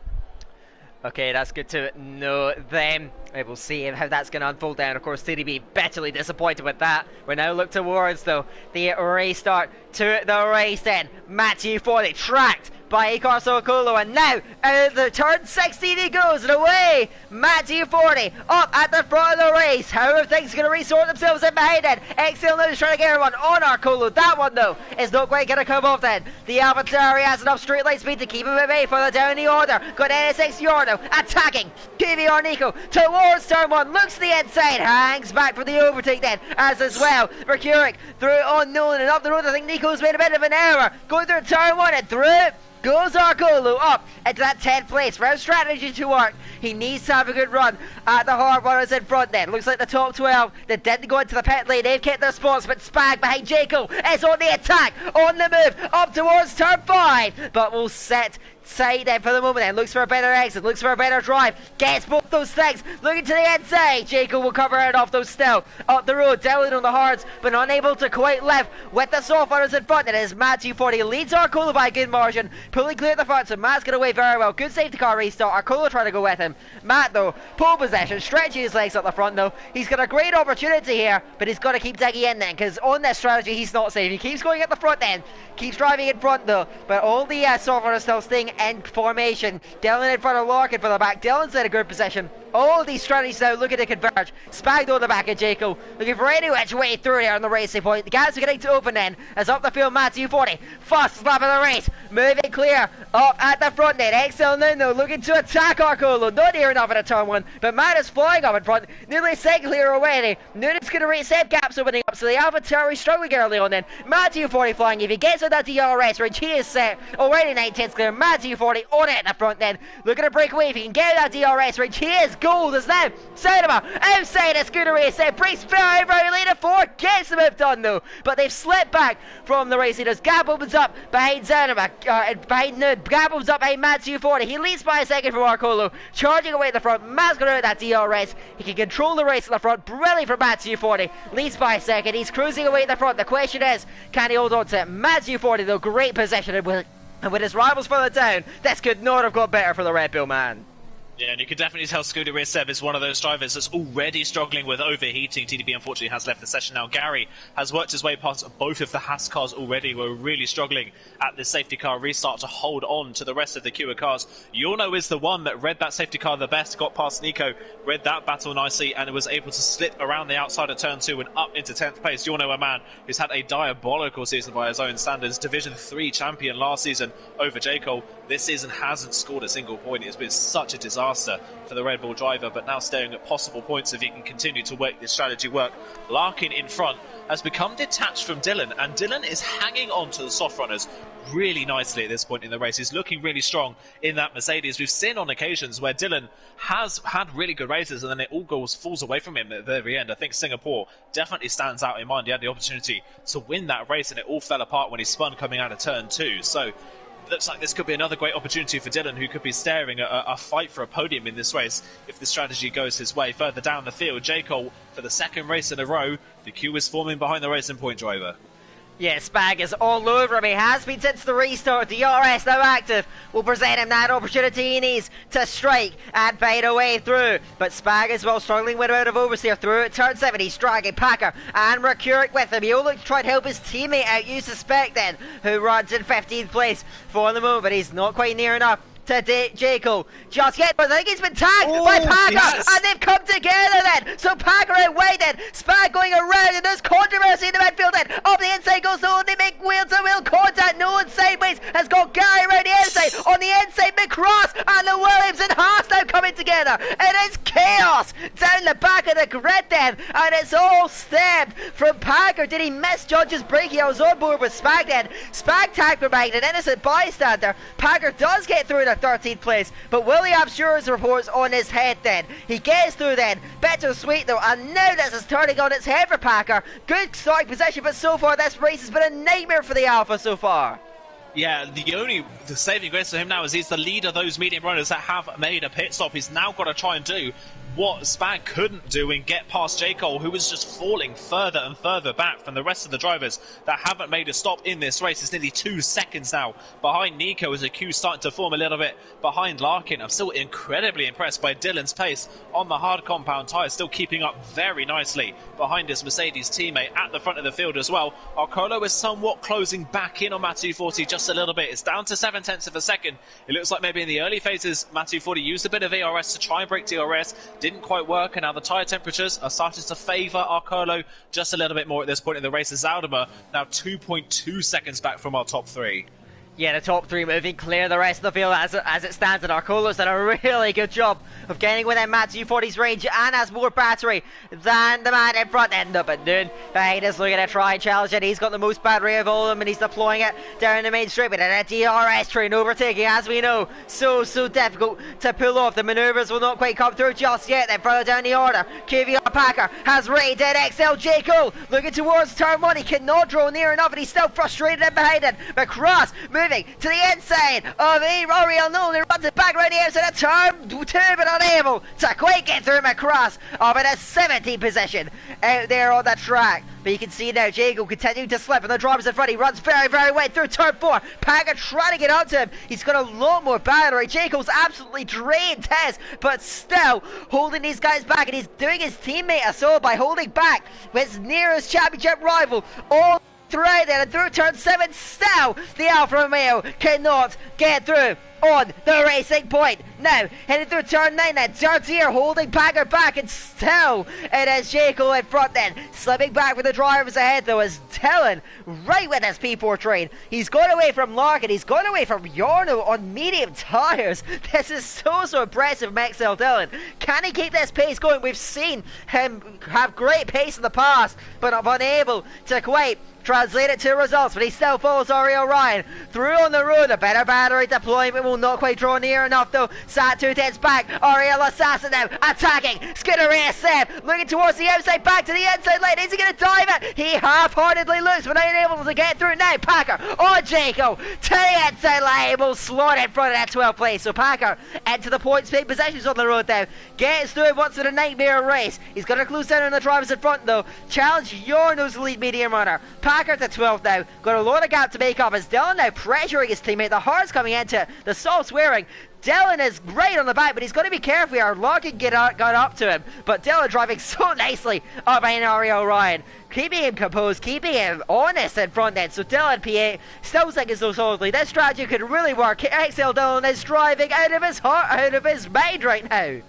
Okay, that's good to know then. We'll see how that's going to unfold down. Of course, TDB bitterly disappointed with that. We now look towards, though, the race start to the race then. Matthew Foley tracked by Carso Colo, and now out of the turn 16 he goes, and away Matthew 40 up at the front of the race. How are things going to resort themselves in behind it? Exil now is trying to get everyone on Arcolo. That one though is not quite going to come off then. The AlphaTauri has enough straight line speed to keep him at bay further down the order. Got NSX Yorno attacking QVR Nico towards turn 1, looks to the inside, hangs back for the overtake then as well. Mercuric through on Nolan and up the road. I think Nico's made a bit of an error going through turn 1 and through goes Arcolo up into that 10th place. For his strategy to work, he needs to have a good run at the hard runners in front then. Looks like the top 12 that didn't go into the pit lane, they've kept their spots, but Spag behind Jaco is on the attack, on the move, up towards turn 5, but will set side then for the moment then, looks for a better exit, looks for a better drive, gets both those things, looking to the inside. Jaco will cover it off though still, up the road, Dylan on the hards, but unable to quite live with the soft runners in front. It is Matthew 40 leads Arcolo by a good margin, pulling clear at the front, so Matt's got away very well. Good safety car restart, Arcolo trying to go with him. Matt though, pole possession, stretching his legs up the front though. He's got a great opportunity here, but he's got to keep digging in then, because on this strategy he's not safe. He keeps going at the front then, keeps driving in front though, but all the soft runners still staying in formation. Dylan in front of Larkin for the back. Dylan's in a good position. All of these strategies now looking to converge. Spagdo on the back of Jaco, looking for any which way through there on the racing point. The gaps are getting to open then, as up the field Matthew 40, first lap of the race, moving clear, up at the front then. XL Nuno looking to attack Arcolo, not near enough at a turn 1, but Matt is flying up in front, nearly second clear already. Nuno's going to reset gaps opening up, so the AlphaTauri struggling early on then. Matthew 40 flying, if he gets on that DRS range, he is set, already 9/10 clear. Matthew 40 on it at the front then, looking to break away. If he can get that DRS range, he is gold as now. Cinema outside a scooter race there, breaks very, very late at 4, gets the move done though, but they've slipped back from the race leaders. Gap opens up behind Zanima, behind Nud, gap opens up behind Matthew 40, he leads by a second from Arcolo, charging away at the front. Matt's got out that DRS, he can control the race at the front, brilliant for Matthew 40, leads by a second, he's cruising away at the front. The question is, can he hold on to it? Matthew 40 though, great position, and with his rivals further down, this could not have got better for the Red Bull man. Yeah, and you can definitely tell Scooter Seb is one of those drivers that's already struggling with overheating. TDB unfortunately has left the session now. Gary has worked his way past both of the Haas cars already. We're really struggling at this safety car restart to hold on to the rest of the Q cars. Yorno is the one that read that safety car the best, got past Nico, read that battle nicely, and was able to slip around the outside of turn 2 and up into 10th place. Yorno, a man who's had a diabolical season by his own standards. Division 3 champion last season over J. Cole. This season hasn't scored a single point. It's been such a disaster for the Red Bull driver, but now staring at possible points if he can continue to work this strategy work. Larkin in front has become detached from Dylan, and Dylan is hanging on to the soft runners really nicely at this point in the race. He's looking really strong in that Mercedes. We've seen on occasions where Dylan has had really good races and then it all falls away from him at the very end. I think Singapore definitely stands out in mind. He had the opportunity to win that race and it all fell apart when he spun coming out of turn 2. So looks like this could be another great opportunity for Dylan, who could be staring at a fight for a podium in this race if the strategy goes his way. Further down the field, J. Cole, for the second race in a row, the queue is forming behind the Racing Point driver. Yeah, Spag is all over him. He has been since the restart. DRS now active will present him that opportunity he needs to strike and fade away through. But Spag is well struggling with a bit of oversteer through at turn 7. He's dragging Packer and Mercuric with him. He'll look to try and help his teammate out, you suspect then, who runs in 15th place for the moment. But he's not quite near enough to Jaco. Just yet, but I think he's been tagged by Packer, yes, and they've come together then. So Packer away then, Spag going around, and there's controversy in the midfield then. Up the inside goes Nolan, they make wheel-to-wheel contact. Nolan sideways has got Gary around the inside. On the inside, McCross and the Williams and Haas now coming together. It is chaos down the back of the grid then, and it's all stemmed from Packer. Did he misjudge his braking? I was on board with Spag then. Spag tagged for behind an innocent bystander. Packer does get through the 13th place, but William Schure's reports on his head then. He gets through then, bittersweet though, and now this is turning on its head for Packer. Good starting position, but so far this race has been a nightmare for the Alpha so far. Yeah, the saving grace for him now is he's the leader of those medium runners that have made a pit stop. He's now got to try and do what Spag couldn't do and get past J. Cole, who was just falling further and further back from the rest of the drivers that haven't made a stop in this race. It's nearly 2 seconds now behind Nico as a queue starting to form a little bit behind Larkin. I'm still incredibly impressed by Dylan's pace on the hard compound tyres, still keeping up very nicely behind his Mercedes teammate at the front of the field as well. Arcolo is somewhat closing back in on Matthew 40 just a little bit. It's down to 0.7 of a second. It looks like maybe in the early phases Matthew 40 used a bit of ERS to try and break DRS, didn't quite work, and now the tyre temperatures are starting to favour Arcolo just a little bit more at this point in the race. As Zaldema now 2.2 seconds back from our top three. Yeah, the top three moving clear the rest of the field as it stands, and Arcolo's done a really good job of getting within Matthew 40's range and has more battery than the man in front end up at noon. He's looking at try and challenge it. He's got the most battery of all of them and he's deploying it down the main straight, but in a DRS train overtaking, as we know, so difficult to pull off. The manoeuvres will not quite come through just yet. Then further down the order, KVR Packer has rated XL J. Cole looking towards turn one. He cannot draw near enough and he's still frustrated in behind it, but Cross moving to the inside of Ariel Nolan, runs it back around the outside of turn 2, but unable to quite get through McCross up in a 17th position out there on the track. But you can see now Jago continuing to slip and the driver's in front. He runs very wide through turn 4. Packer trying to get up to him. He's got a lot more battery. Jago's absolutely drained Tez, but still holding these guys back, and he's doing his teammate a solid by holding back with his nearest championship rival all throughout there, and through turn 7 still the Alfa Romeo cannot get through on the racing point. Now heading through turn 9 then, Dartier holding Packer back, and still it is Jaco in front then, slipping back with the drivers ahead though, as Dylan right with his P4 train. He's gone away from Larkin, he's gone away from Yorno on medium tyres. This is so impressive from XL Dylan. Can he keep this pace going? We've seen him have great pace in the past, but unable to quite translate it to results, but he still follows Ariel Ryan through on the road. A better battery deployment will not quite draw near enough though. Sat 210's back, Ariel Assassin now attacking, Scuderia Seb looking towards the outside, back to the inside lane. Is he going to dive it? He half-heartedly looks but unable to get through. Now Packer on Jaco to the inside lane, will slot in front of that 12th place. So Packer into the points big possessions on the road now, gets through once in a nightmare race. He's going to close down on the drivers in front though, challenge Yorno's lead medium runner. Packer to 12th now, got a lot of gap to make up as Dylan now pressuring his teammate. The hard's coming into it, the soft's wearing. Dylan is right on the back, but he's got to be careful here. Larkin got up to him, but Dylan driving so nicely up behind Ariel Ryan, keeping him composed, keeping him honest in front end. So Dylan PA still thinking so solidly. This strategy could really work. XL Dylan is driving out of his heart, out of his mind right now.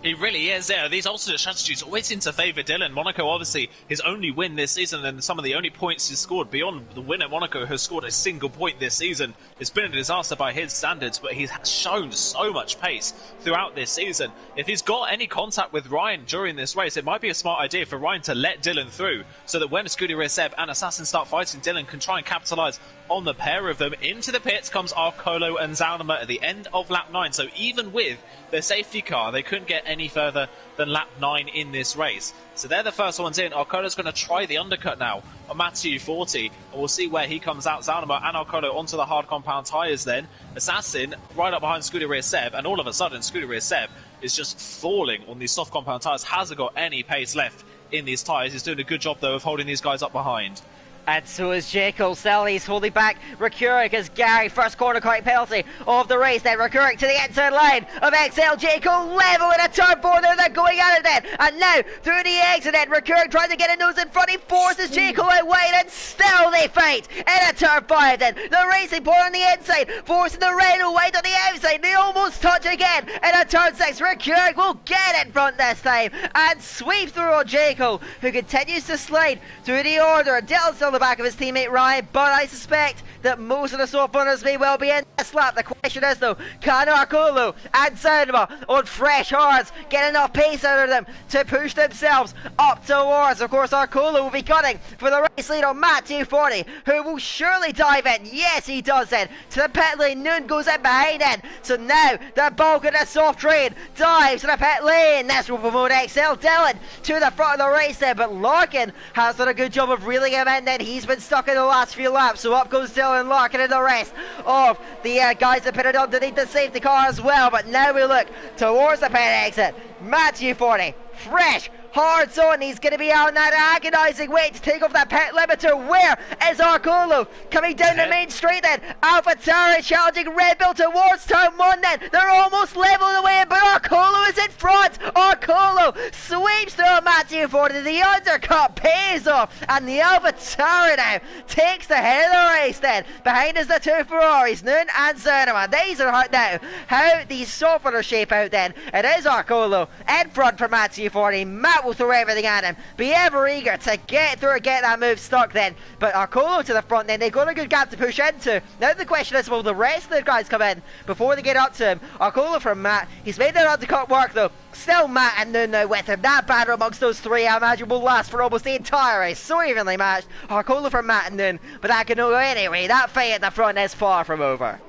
He really is, yeah. These alternate strategies always seem to favour Dylan. Monaco, obviously, his only win this season, and some of the only points he's scored beyond the win at Monaco, has scored a single point this season. It's been a disaster by his standards, but he's shown so much pace throughout this season. If he's got any contact with Ryan during this race, it might be a smart idea for Ryan to let Dylan through, so that when Scuderia Seb and Assassin start fighting, Dylan can try and capitalise on the pair of them. Into the pits comes Arcolo and Zalnama at the end of lap 9, so even with their safety car, they couldn't get any further than lap 9 in this race. So they're the first ones in. Arcolo's going to try the undercut now on Matthew 40, and we'll see where he comes out. Zalnama and Arcolo onto the hard compound tyres then. Assassin right up behind Scuderia Seb, and all of a sudden Scuderia Seb is just falling on these soft compound tyres. Hasn't got any pace left in these tyres. He's doing a good job though of holding these guys up behind. And so is Jaco. Still he's holding back Recuric as Gary, first corner correct penalty of the race. Then Recuric to the inside line of XL Jaco, level in a turn 4 there, they're going at it then. And now through the exit then, Recuric trying to get a nose in front, he forces Jaco out wide, and still they fight in a turn 5 then. The racing point on the inside, forcing the Renault wide on the outside, they almost touch again in a turn 6. Recuric will get in front this time and sweep through on Jaco, who continues to slide through the order. Dylan's still the back of his teammate Ryan, but I suspect that most of the soft runners may well be in this lap. The question is though, can Arcolo and Zalnama on fresh hards get enough pace out of them to push themselves up towards, of course Arcolo will be cutting for the race lead on Matthew 40, who will surely dive in. Yes he does then, to the pit lane. Noon goes in behind it, so now the bulk of the soft train dives to the pit lane. This will promote XL Dylan to the front of the race there, but Larkin has done a good job of reeling him in then. He's been stuck in the last few laps, so up goes Dylan, Larkin and the rest of the guys that pitted underneath the safety car as well. But now we look towards the pit exit. Matthew 40, fresh, hard zone. He's going to be on that agonising wait to take off that pet limiter. Where is Arcolo? Coming down the main straight then. AlphaTauri challenging Red Bull towards turn 1 then. They're almost level away, but Arcolo is in front. Arcolo sweeps through Matthew 40. The undercut pays off, and the AlphaTauri now takes the head of the race then. Behind is the two Ferraris, Noon and Zerneman. These are hard now. How these softener shape out then. It is Arcolo in front for Matthew 40. Matt will throw everything at him. Be ever eager to get through and get that move stuck then. But Arcolo to the front then. They've got a good gap to push into. Now the question is, will the rest of the guys come in before they get up to him? Arcolo from Matt. He's made that undercut work though. Still Matt and Noon now with him. That battle amongst those three, I imagine, will last for almost the entire race. So evenly matched. Arcolo from Matt and Noon. But that can go anyway. That fight at the front is far from over.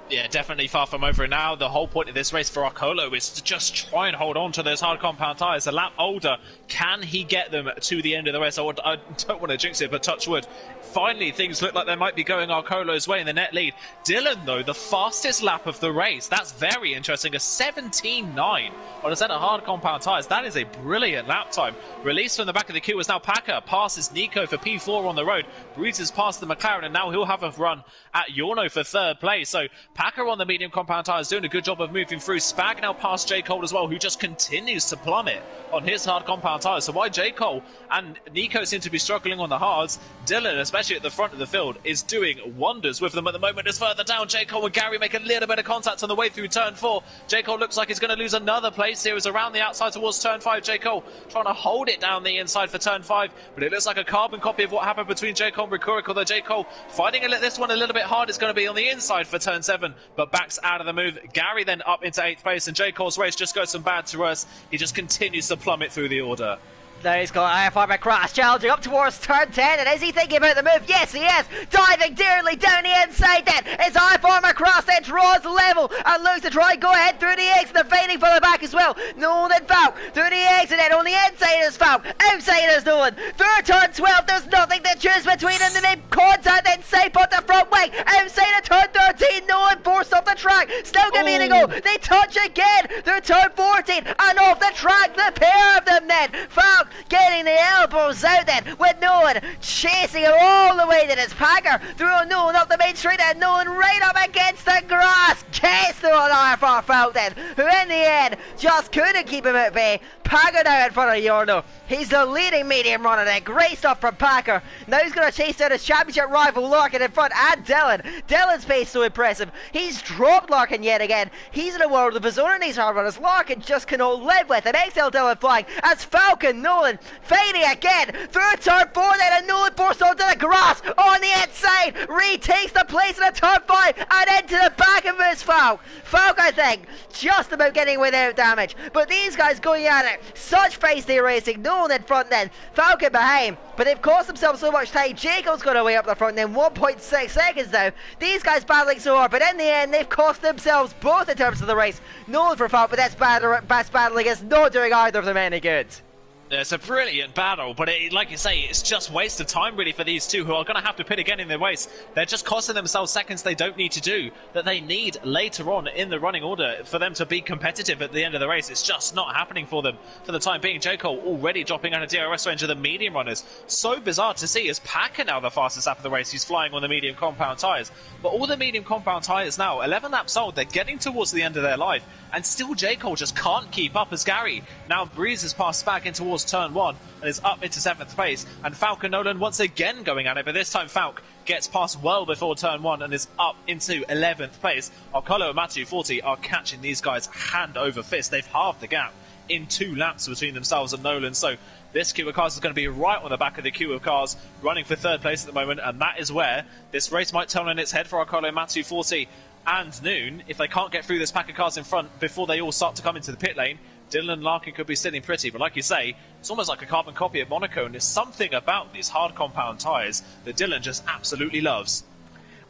Yeah, definitely far from over now. The whole point of this race for Arcolo is to just try and hold on to those hard compound tyres. A lap older, can he get them to the end of the race? I don't want to jinx it, but touch wood. Finally, things look like they might be going Arcolo's way in the net lead. Dylan, though, the fastest lap of the race. That's very interesting. A 17.9 on a set of hard compound tyres. That is a brilliant lap time. Released from the back of the queue is now Packer. Passes Nico for P4 on the road. Breezes past the McLaren, and now he'll have a run at Yorno for third place. So Packer on the medium compound tyres doing a good job of moving through. Spag now past J. Cole as well, who just continues to plummet on his hard compound tyres. So while J. Cole and Nico seem to be struggling on the hards, Dylan, especially at the front of the field, is doing wonders with them at the moment. As further down, J. Cole and Gary make a little bit of contact on the way through turn 4. J. Cole looks like he's going to lose another place here. Is around the outside towards turn 5. J. Cole trying to hold it down the inside for turn 5, but it looks like a carbon copy of what happened between J. Cole and Rikurik, although J. Cole fighting this one a little bit hard. It's going to be on the inside for turn 7, but backs out of the move. Gary then up into 8th place, and J. Cole's race just goes from bad to worse. He just continues to plummet through the order. Now he's got IFR across, challenging up towards turn 10, and is he thinking about the move? Yes, he is! Diving dearly down the inside then! Is IFR across, then draws the level, and looks to try and go ahead through the exit, and fighting for the back as well. Nolan and Falk, through the exit, and on the inside is Falk, outside is Nolan. Through turn 12, there's nothing to choose between them, and they contact then Sape on the front wing, outside of turn 13, Nolan forced off the track, still giving it a go, they touch again, through turn 14, and off the track, the pair of them then. Falk getting the elbows out then, with Nolan chasing him all the way to his Packer, through Nolan up the main street, and Nolan right up against the grass, gets through an IFR Falk then, who in the end just couldn't keep him at bay. Packer now in front of Yorno. He's the leading medium runner there. Great stuff from Packer. Now he's going to chase down his championship rival Larkin in front, and Dylan. Dylan's pace so impressive. He's dropped Larkin yet again. He's in a world of his own in these hard runners. Larkin just cannot live with it. XL Dylan flying as Falcon Nolan fighting again through turn 4 then, and Nolan forced onto the grass on the inside. Retakes the place in a turn 5 and into the back of his Falk. Falk, I think, just about getting without damage. But these guys going at it. Such feisty racing. Nolan in front then, Falcon behind, but they've cost themselves so much time. Jacob's got away up the front then, 1.6 seconds now. These guys battling so hard, but in the end they've cost themselves both in terms of the race. Nolan for Falk, but that's battling is not doing either of them any good. It's a brilliant battle, but like you say, it's just waste of time really for these two, who are going to have to pit again in their race. They're just costing themselves seconds they don't need to do, that they need later on in the running order for them to be competitive at the end of the race. It's just not happening for them for the time being. J. Cole already dropping out of DRS range of the medium runners. So bizarre to see, is Packer now the fastest lap of the race. He's flying on the medium compound tyres. But all the medium compound tyres now, 11 laps old, they're getting towards the end of their life. And still J. Cole just can't keep up, as Gary now breezes past back in towards turn 1 and is up into 7th place. And Falcon Nolan once again going at it, but this time Falk gets past well before turn 1 and is up into 11th place. Arcolo and Matthew 40 are catching these guys hand over fist. They've halved the gap in 2 laps between themselves and Nolan. So this queue of cars is going to be right on the back of the queue of cars, running for 3rd place at the moment, and that is where this race might turn on its head for Arcolo and Matthew 40 and Noon. If they can't get through this pack of cars in front before they all start to come into the pit lane, Dylan and Larkin could be sitting pretty. But like you say, it's almost like a carbon copy of Monaco, and there's something about these hard compound tyres that Dylan just absolutely loves.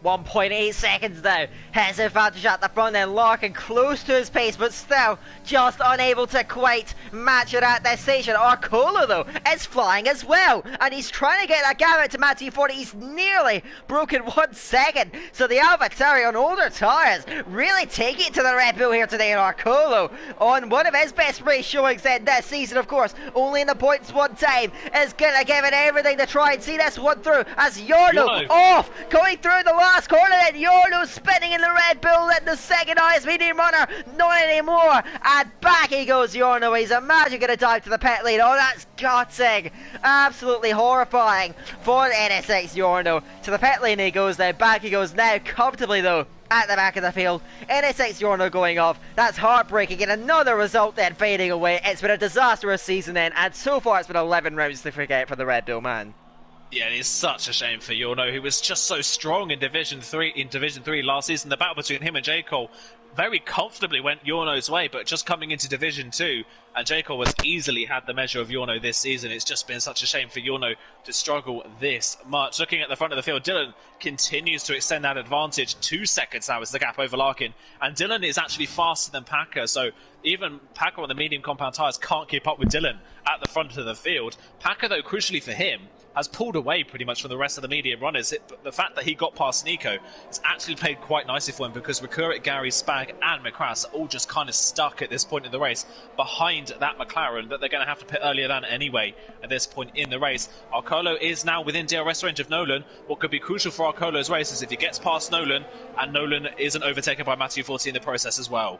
1.8 seconds now. Has advantage at the front end. Larkin close to his pace, but still just unable to quite match it at this station. Arcolo, though, is flying as well, and he's trying to get that gap out to Matthew 40. He's nearly broken 1 second. So the AlphaTauri on older tyres really taking it to the Red Bull here today. And Arcolo on one of his best race showings then this season, of course, only in the points one time, is going to give it everything to try and see this one through as Jarno off, going through the last corner. Then Jarno spinning in the Red Bull, then the second highest medium runner, not anymore, and back he goes Jarno. He's imagine going to dive to the pit lane. Oh, that's gutting, absolutely horrifying for NSX Jarno. To the pit lane he goes now, back he goes now, comfortably though at the back of the field. NSX Jarno going off. That's heartbreaking, and another result then fading away. It's been a disastrous season then, and so far it's been 11 rounds to forget for the Red Bull man. Yeah, it is such a shame for Jarno, who was just so strong in Division 3 last season. The battle between him and J. Cole very comfortably went Jarno's way, but just coming into Division 2, and J. Cole has easily had the measure of Jarno this season. It's just been such a shame for Jarno to struggle this much. Looking at the front of the field, Dylan continues to extend that advantage. 2 seconds now is the gap over Larkin, and Dylan is actually faster than Packer, so even Packer on the medium compound tyres can't keep up with Dylan at the front of the field. Packer, though, crucially for him, has pulled away pretty much from the rest of the medium runners. The fact that he got past Nico has actually played quite nicely for him, because Rekurik, Gary, Spag and McCrass are all just kind of stuck at this point in the race behind that McLaren that they're going to have to pit earlier than anyway at this point in the race. Arcolo is now within DRS range of Nolan. What could be crucial for Arcolo's race is if he gets past Nolan, and Nolan isn't overtaken by Matthew 40 in the process as well.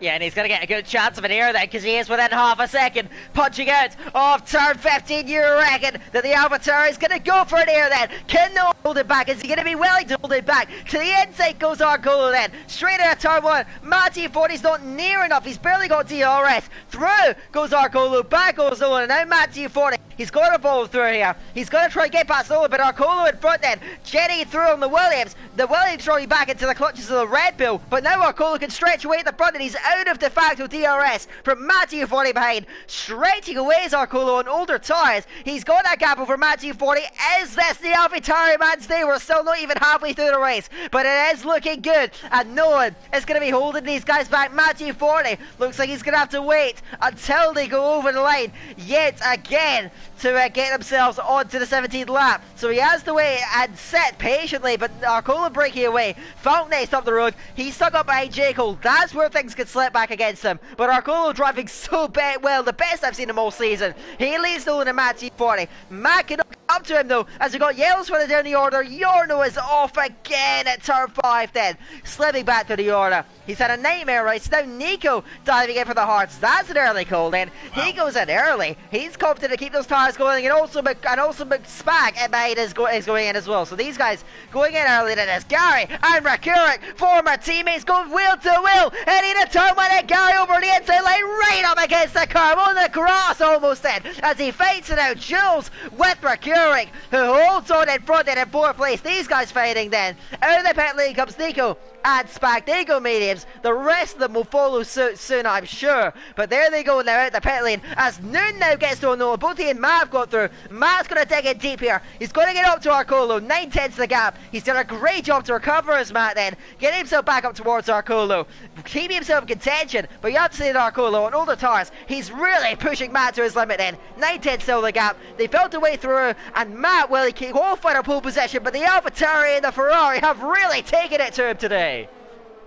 Yeah, and he's going to get a good chance of an air then, because he is within half a second. Punching out of turn 15, you reckon that the AlphaTauri is going to go for an air then. Can no hold it back? Is he going to be willing to hold it back? To the inside goes Arcolo then. Straight out of turn 1. Matty 40's not near enough. He's barely got DRS. Through goes Arcolo. Back goes Nolan. And now Matty 40. He's going to follow through here. He's going to try and get past Nolan, but Arcolo in front then. Jetting through on the Williams. The Williams throwing back into the clutches of the Red Bull. But now Arcolo can stretch away at the front, and he's out of de facto DRS from Matthew 40 behind. Stretching away is Arcolo on older tyres. He's got that gap over Matthew 40. Is this the AlphaTauri man's day? We're still not even halfway through the race, but it is looking good, and no one is going to be holding these guys back. Matthew 40 looks like he's going to have to wait until they go over the line yet again to get themselves onto the 17th lap. So he has to wait and sit patiently, but Arcolo breaking away. Falk next up the road. He's stuck up behind J. Cole. That's where things could slip back against him. But Arcolo driving so well, the best I've seen him all season. He leads Nolan and Matthew 40. Matt can up to him though, as we got yellows further down the order. Jarno is off again at turn 5 then. Slipping back to the order. He's had a nightmare race. Now Nico diving in for the hearts. That's an early call then. Wow. He goes in early. He's confident to keep those tires going, and also Spag behind is going in as well. So these guys going in early to this. Gary and Rekurik, former teammates, going wheel to wheel, heading to turn 1, and Gary over the inside line, right up against the curb, on the grass almost then, as he fights it out. Jules with Rekurik, who holds on in front in 4th place. These guys fighting then. Out of the pit lane comes Nico and Spag. They go mediums. The rest of them will follow suit soon, I'm sure. But there they go now out the pit lane, as Noon now gets to Nolan. Both he and Matt have got through. Matt's going to dig in deep here. He's going to get up to Arcolo. 9/10 the gap. He's done a great job to recover his Matt then. Getting himself back up towards Arcolo. Keeping himself in contention. But you have to say that Arcolo on older tires, he's really pushing Matt to his limit then. 9/10 still the gap. They felt their way through, and Matt will keep off for a pole position, but the AlphaTauri and the Ferrari have really taken it to him today.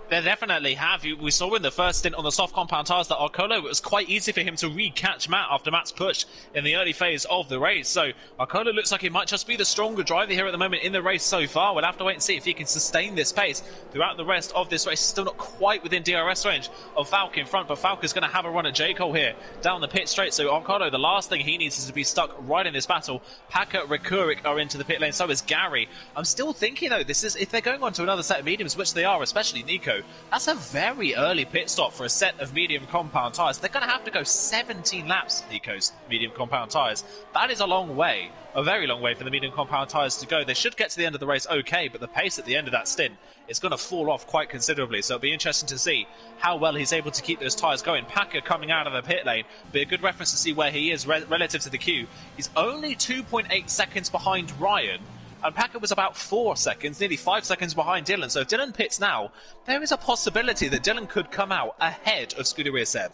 They definitely have. We saw in the first stint on the soft compound tyres that Arcolo, it was quite easy for him to re-catch Matt after Matt's push in the early phase of the race. So Arcolo looks like he might just be the stronger driver here at the moment in the race so far. We'll have to wait and see if he can sustain this pace throughout the rest of this race. Still not quite within DRS range of Falk in front, but Falk is going to have a run at J. Cole here down the pit straight. So Arcolo, the last thing he needs is to be stuck right in this battle. Packer, Rekurik are into the pit lane, so is Gary. I'm still thinking though, this is, if they're going on to another set of mediums, which they are, especially Nico, that's a very early pit stop for a set of medium compound tyres. They're going to have to go 17 laps, Nico's medium compound tyres. That is a long way, a very long way for the medium compound tyres to go. They should get to the end of the race okay, but the pace at the end of that stint is going to fall off quite considerably. So it'll be interesting to see how well he's able to keep those tyres going. Packer coming out of the pit lane, be a good reference to see where he is relative to the queue. He's only 2.8 seconds behind Ryan. and Packer was about 4 seconds, nearly 5 seconds behind Dylan. So if Dylan pits now, there is a possibility that Dylan could come out ahead of Scuderia Seb.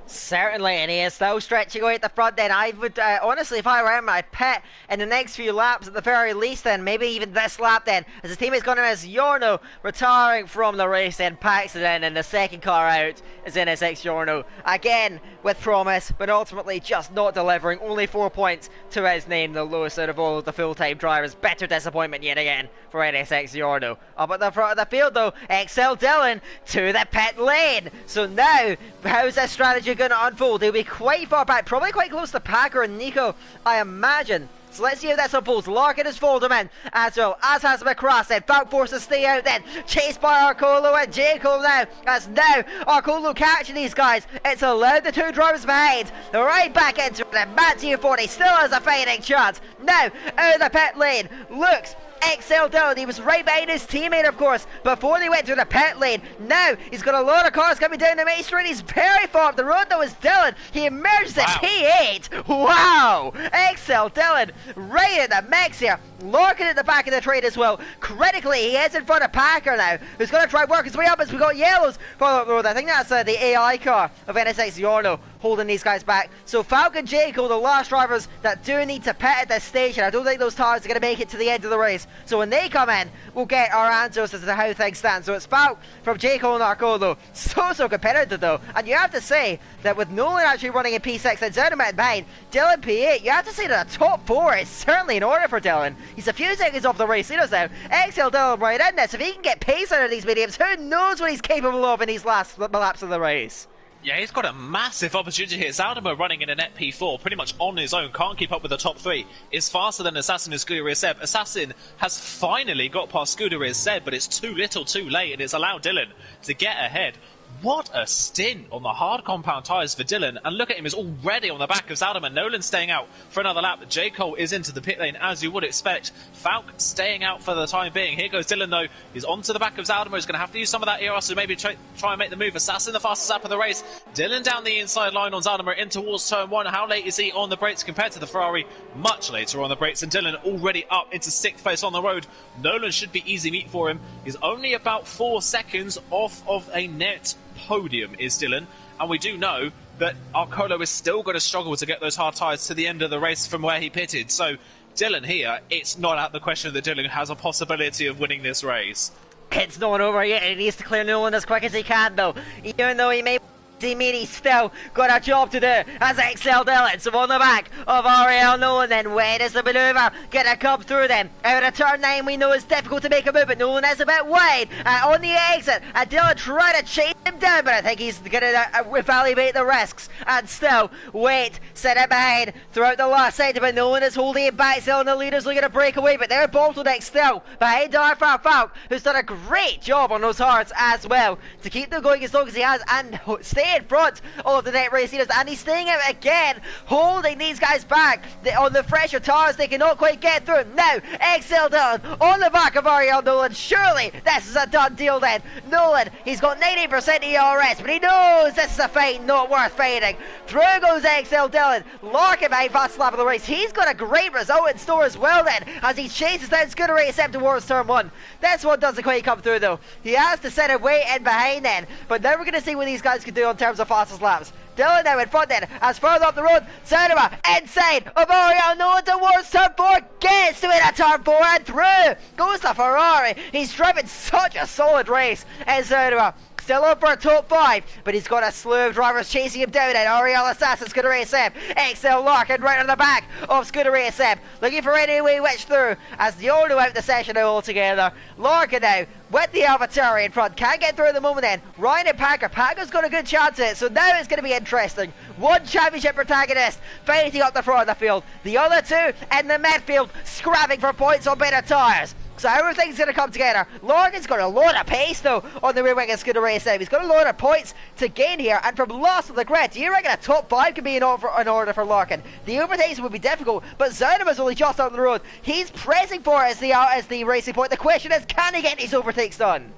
Certainly, and he is still stretching away at the front then. I would, honestly, if I were him, I'd pit in the next few laps at the very least then, maybe even this lap then, as his teammate's gone in as Yorno, retiring from the race, then packs it in, and the second car out is NSX Yorno. Again, with promise, but ultimately just not delivering, only 4 points to his name, the lowest out of all of the full-time drivers. Better disappointment yet again for NSX Yorno. Up at the front of the field though, XL Dylan to the pit lane. So now, how's this strategy going to unfold? He'll be quite far back, probably quite close to Packer and Nico, I imagine. So let's see how this unfolds. Larkin has followed him in as well, as has McCross then. Falk forced to stay out then, chased by Arcolo and Jacob now, as now Arcolo catching these guys. It's allowed the two drivers behind. They're right back into it, and Matthew 40 still has a fighting chance. Now, out of the pit lane, looks XL Dylan, he was right behind his teammate of course before they went through the pit lane. Now he's got a lot of cars coming down the main street. He's very far up the road though as Dylan. He emerges at P8. Wow, XL Dylan right in the mix here. Larkin at the back of the trade as well. Critically, he is in front of Packer now, who's going to try work his way up as we got yellows further up the road. I think that's the AI car of NSX Yorno holding these guys back. So Falcon Jaco, the last drivers that do need to pit at this station. I don't think those tires are going to make it to the end of the race. So when they come in, we'll get our answers as to how things stand. So it's Falk from Jaco and Arcolo. So competitive though. And you have to say that with Nolan actually running in P6 and Zenomet behind, Dylan P8, you have to say that the top 4 is certainly in order for Dylan. He's a few seconds off the race leaders now. XL Dylan right in this. If he can get pace out of these mediums, who knows what he's capable of in these last laps of the race. Yeah, he's got a massive opportunity here. Zaldama running in a net P4, pretty much on his own, can't keep up with the top 3. Is faster than Assassin and Scuderia Seb. Assassin has finally got past Scuderia Seb, but it's too little too late, and it's allowed Dylan to get ahead. What a stint on the hard compound tyres for Dylan, and look at him, he's already on the back of Zaldama. Nolan staying out for another lap. J. Cole is into the pit lane as you would expect. Falk staying out for the time being. Here goes Dylan though, he's onto the back of Zaldama. He's going to have to use some of that ERS to maybe try and make the move. Assassin the fastest lap of the race. Dylan down the inside line on Zaldama in towards turn 1. How late is he on the brakes compared to the Ferrari? Much later on the brakes, and Dylan already up into 6th place on the road. Nolan should be easy meat for him. He's only about 4 seconds off of a net podium is Dylan, and we do know that Arcolo is still going to struggle to get those hard tyres to the end of the race from where he pitted. So Dylan here, it's not out the question that Dylan has a possibility of winning this race. It's not over yet. He needs to clear Nolan as quick as he can though, even though he may he's still got a job to do as XL Dylan. So on the back of Ariel Nolan then, where does the manoeuvre get to come through them? Out of turn 9 we know it's difficult to make a move, but Nolan is a bit wide on the exit, and Dylan trying to chase him down, but I think he's going to evaluate the risks and still wait, set it behind throughout the last sector, but Nolan is holding him back still, and the leaders looking to break away, but they're bottleneck still behind Darfar Falk, who's done a great job on those hards as well to keep them going as long as he has and stay in front of the net race leaders, and he's staying out again, holding these guys back on the fresher tires. They cannot quite get through. Now XL Dylan on the back of Ariel Nolan. Surely this is a done deal then. Nolan, he's got 90% ERS, but he knows this is a fight not worth fighting. Through goes XL Dylan. Larkin behind fast lap of the race. He's got a great result in store as well then, as he chases down Scuderia Seb towards turn 1. This one doesn't quite come through though. He has to set it way in behind then, but now we're going to see what these guys can do in terms of fastest laps. Dylan now in front then, as further up the road, Zenoba inside of Ariel Nolan towards turn 4, gets to it at turn 4 and through goes the Ferrari. He's driven such a solid race, and Zenoba still up for a top 5, but he's got a slew of drivers chasing him down, and Ariel Assassin, Scuderia Seb, XL Larkin right on the back of Scuderia Seb, looking for any way which through, as the Ordo out the session now altogether. Larkin now with the AlphaTauri in front, can't get through at the moment then. Ryan and Packer's got a good chance at it, so now it's going to be interesting. One championship protagonist fighting up the front of the field, the other two in the midfield scrapping for points on better tyres. So everything's going to come together. Larkin's got a lot of pace though on the rear wing of Scuderia Seb. He's got a lot of points to gain here, and from last of the grid, do you reckon a top 5 could be in order for Larkin? The overtakes would be difficult, but Zenoba's only just out on the road. He's pressing for it as the racing point. The question is, can he get these overtakes done?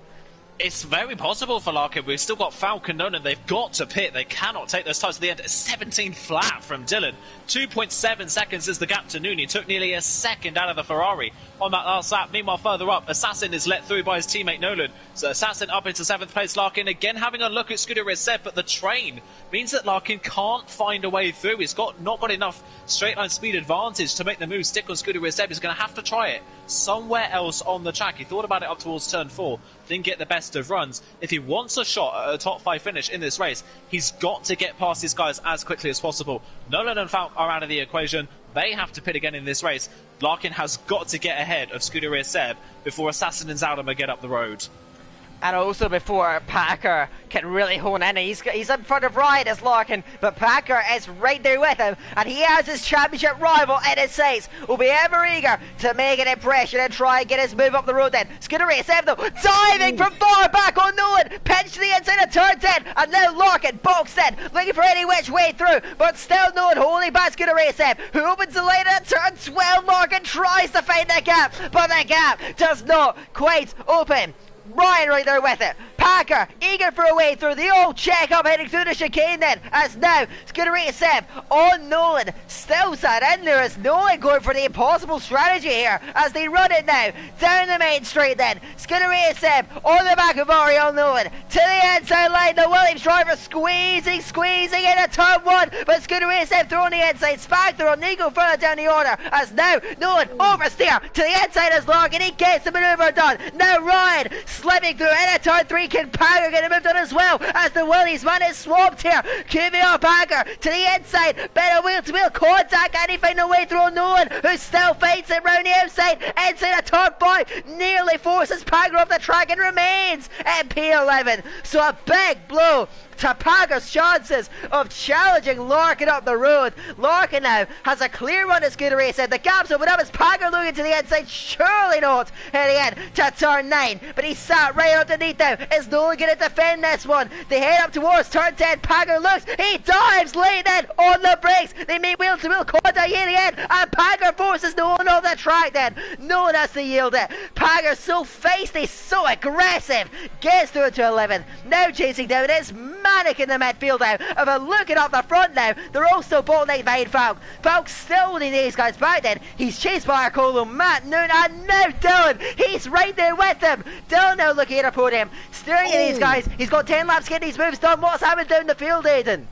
It's very possible for Larkin. We've still got Falk and Nolan. They've got to pit. They cannot take those tires to the end. 17 flat from Dylan. 2.7 seconds is the gap to Nooney. Took nearly a second out of the Ferrari. on that last lap. Meanwhile, further up, Assassin is let through by his teammate Nolan. So Assassin up into 7th place. Larkin again having a look at Scuderia Seb, but the train means that Larkin can't find a way through. He's not got enough straight line speed advantage to make the move stick on Scuderia Seb. He's going to have to try it somewhere else on the track. He thought about it up towards turn 4, didn't get the best of runs. If he wants a shot at a top 5 finish in this race, he's got to get past these guys as quickly as possible. Nolan and Falk are out of the equation. They have to pit again in this race. Larkin has got to get ahead of Scuderia Seb before Assassin and Zaldama get up the road. And also before Packer can really hone in, he's in front of Ryan as Larkin, but Packer is right there with him, and he has his championship rival in his sights. Will be ever eager to make an impression and try and get his move up the road then. Scuderia Seb though, diving from far back on Nolan, pinched to the inside of turn 10, and now Larkin boxed in, looking for any which way through, but still Nolan holding back Scuderia Seb, who opens the lane at turn 12. Larkin tries to find the gap, but the gap does not quite open. Ryan right there with it. Packer eager for a way through the old check up, heading through the chicane then, as now Scuderia Seb on Nolan, still sat in there as Nolan going for the impossible strategy here as they run it now down the main straight then. Scuderia Seb on the back of Ariel Nolan to the inside line. The Williams driver squeezing into turn 1, but Scuderia Seb throwing the inside. Spectre on Nico further down the order as now Nolan oversteer to the inside as Larkin. He gets the manoeuvre done. Now Ryan slipping through into turn 3. Can Packer get a move done as well as the Williams man is swamped here. QVR Packer to the inside. Better wheel to wheel contact. Can he find a way through Nolan, who still fights it round the outside inside of turn 5. Nearly forces Packer off the track and remains at P11. So a big blow to Packer's chances of challenging Larkin up the road. Larkin now has a clear run at Scuderia Seb. The gap's open up as Packer looking to the inside. Surely not heading in to turn 9, but he sat right underneath now. Is Nolan going to defend this one? They head up towards turn 10. Packer looks, he dives late then on the brakes. They make wheel to wheel contact in the end, and Packer forces Nolan off the track then. Nolan has to yield it. Packer so feisty, so aggressive, gets through to 11. Now chasing down is manic in the midfield now. If I look it up the front now, they're also bottlenecking behind Falk. Falk still holding these guys back then. He's chased by Arcolo, Matt Noon, and now Dylan. He's right there with them. Dylan now looking at a podium, staring at these guys. He's got 10 laps getting these moves done. What's happened down the field, Aiden?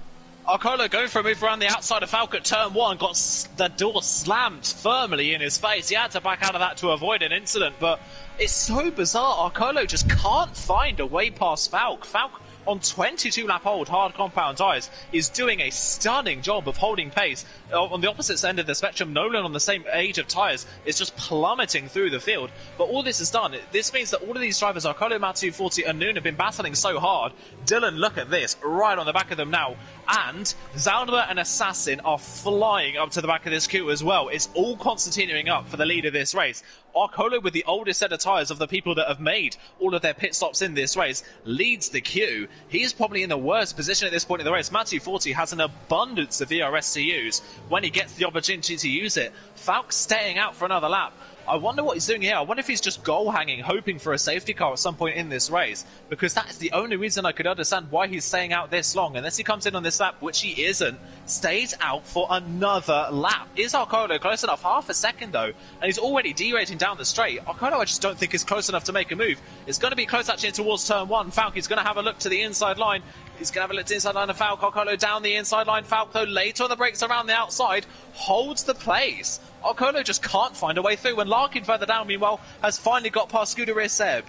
Arcolo going for a move around the outside of Falk at turn 1, got the door slammed firmly in his face. He had to back out of that to avoid an incident, but it's so bizarre. Arcolo just can't find a way past Falk. Falk, on 22 lap old hard compound tyres, is doing a stunning job of holding pace. On the opposite end of the spectrum, Nolan on the same age of tyres is just plummeting through the field. But all this has done, this means that all of these drivers, Arcolo, Matsu40 and Noon, have been battling so hard. Dylan, look at this, right on the back of them now. And Zaldama and Assassin are flying up to the back of this queue as well. It's all Constantining up for the lead of this race. Arcolo, with the oldest set of tyres of the people that have made all of their pit stops in this race, leads the queue. He is probably in the worst position at this point in the race. Matsu40 has an abundance of ERS to use when he gets the opportunity to use it. Falk's staying out for another lap. I wonder what he's doing here. I wonder if he's just goal hanging, hoping for a safety car at some point in this race, because that is the only reason I could understand why he's staying out this long. Unless he comes in on this lap, which he isn't, stays out for another lap. Is Arcolo close enough? Half a second though, and he's already derating down the straight. Arcolo, I just don't think is close enough to make a move. It's going to be close actually towards turn 1. Falk is going to have a look to the inside line. He's going to have a look to the inside line of Falk. Arcolo down the inside line. Falk, though, late on the brakes around the outside, holds the place. Arcolo just can't find a way through, when Larkin further down, meanwhile, has finally got past Scuderia Seb.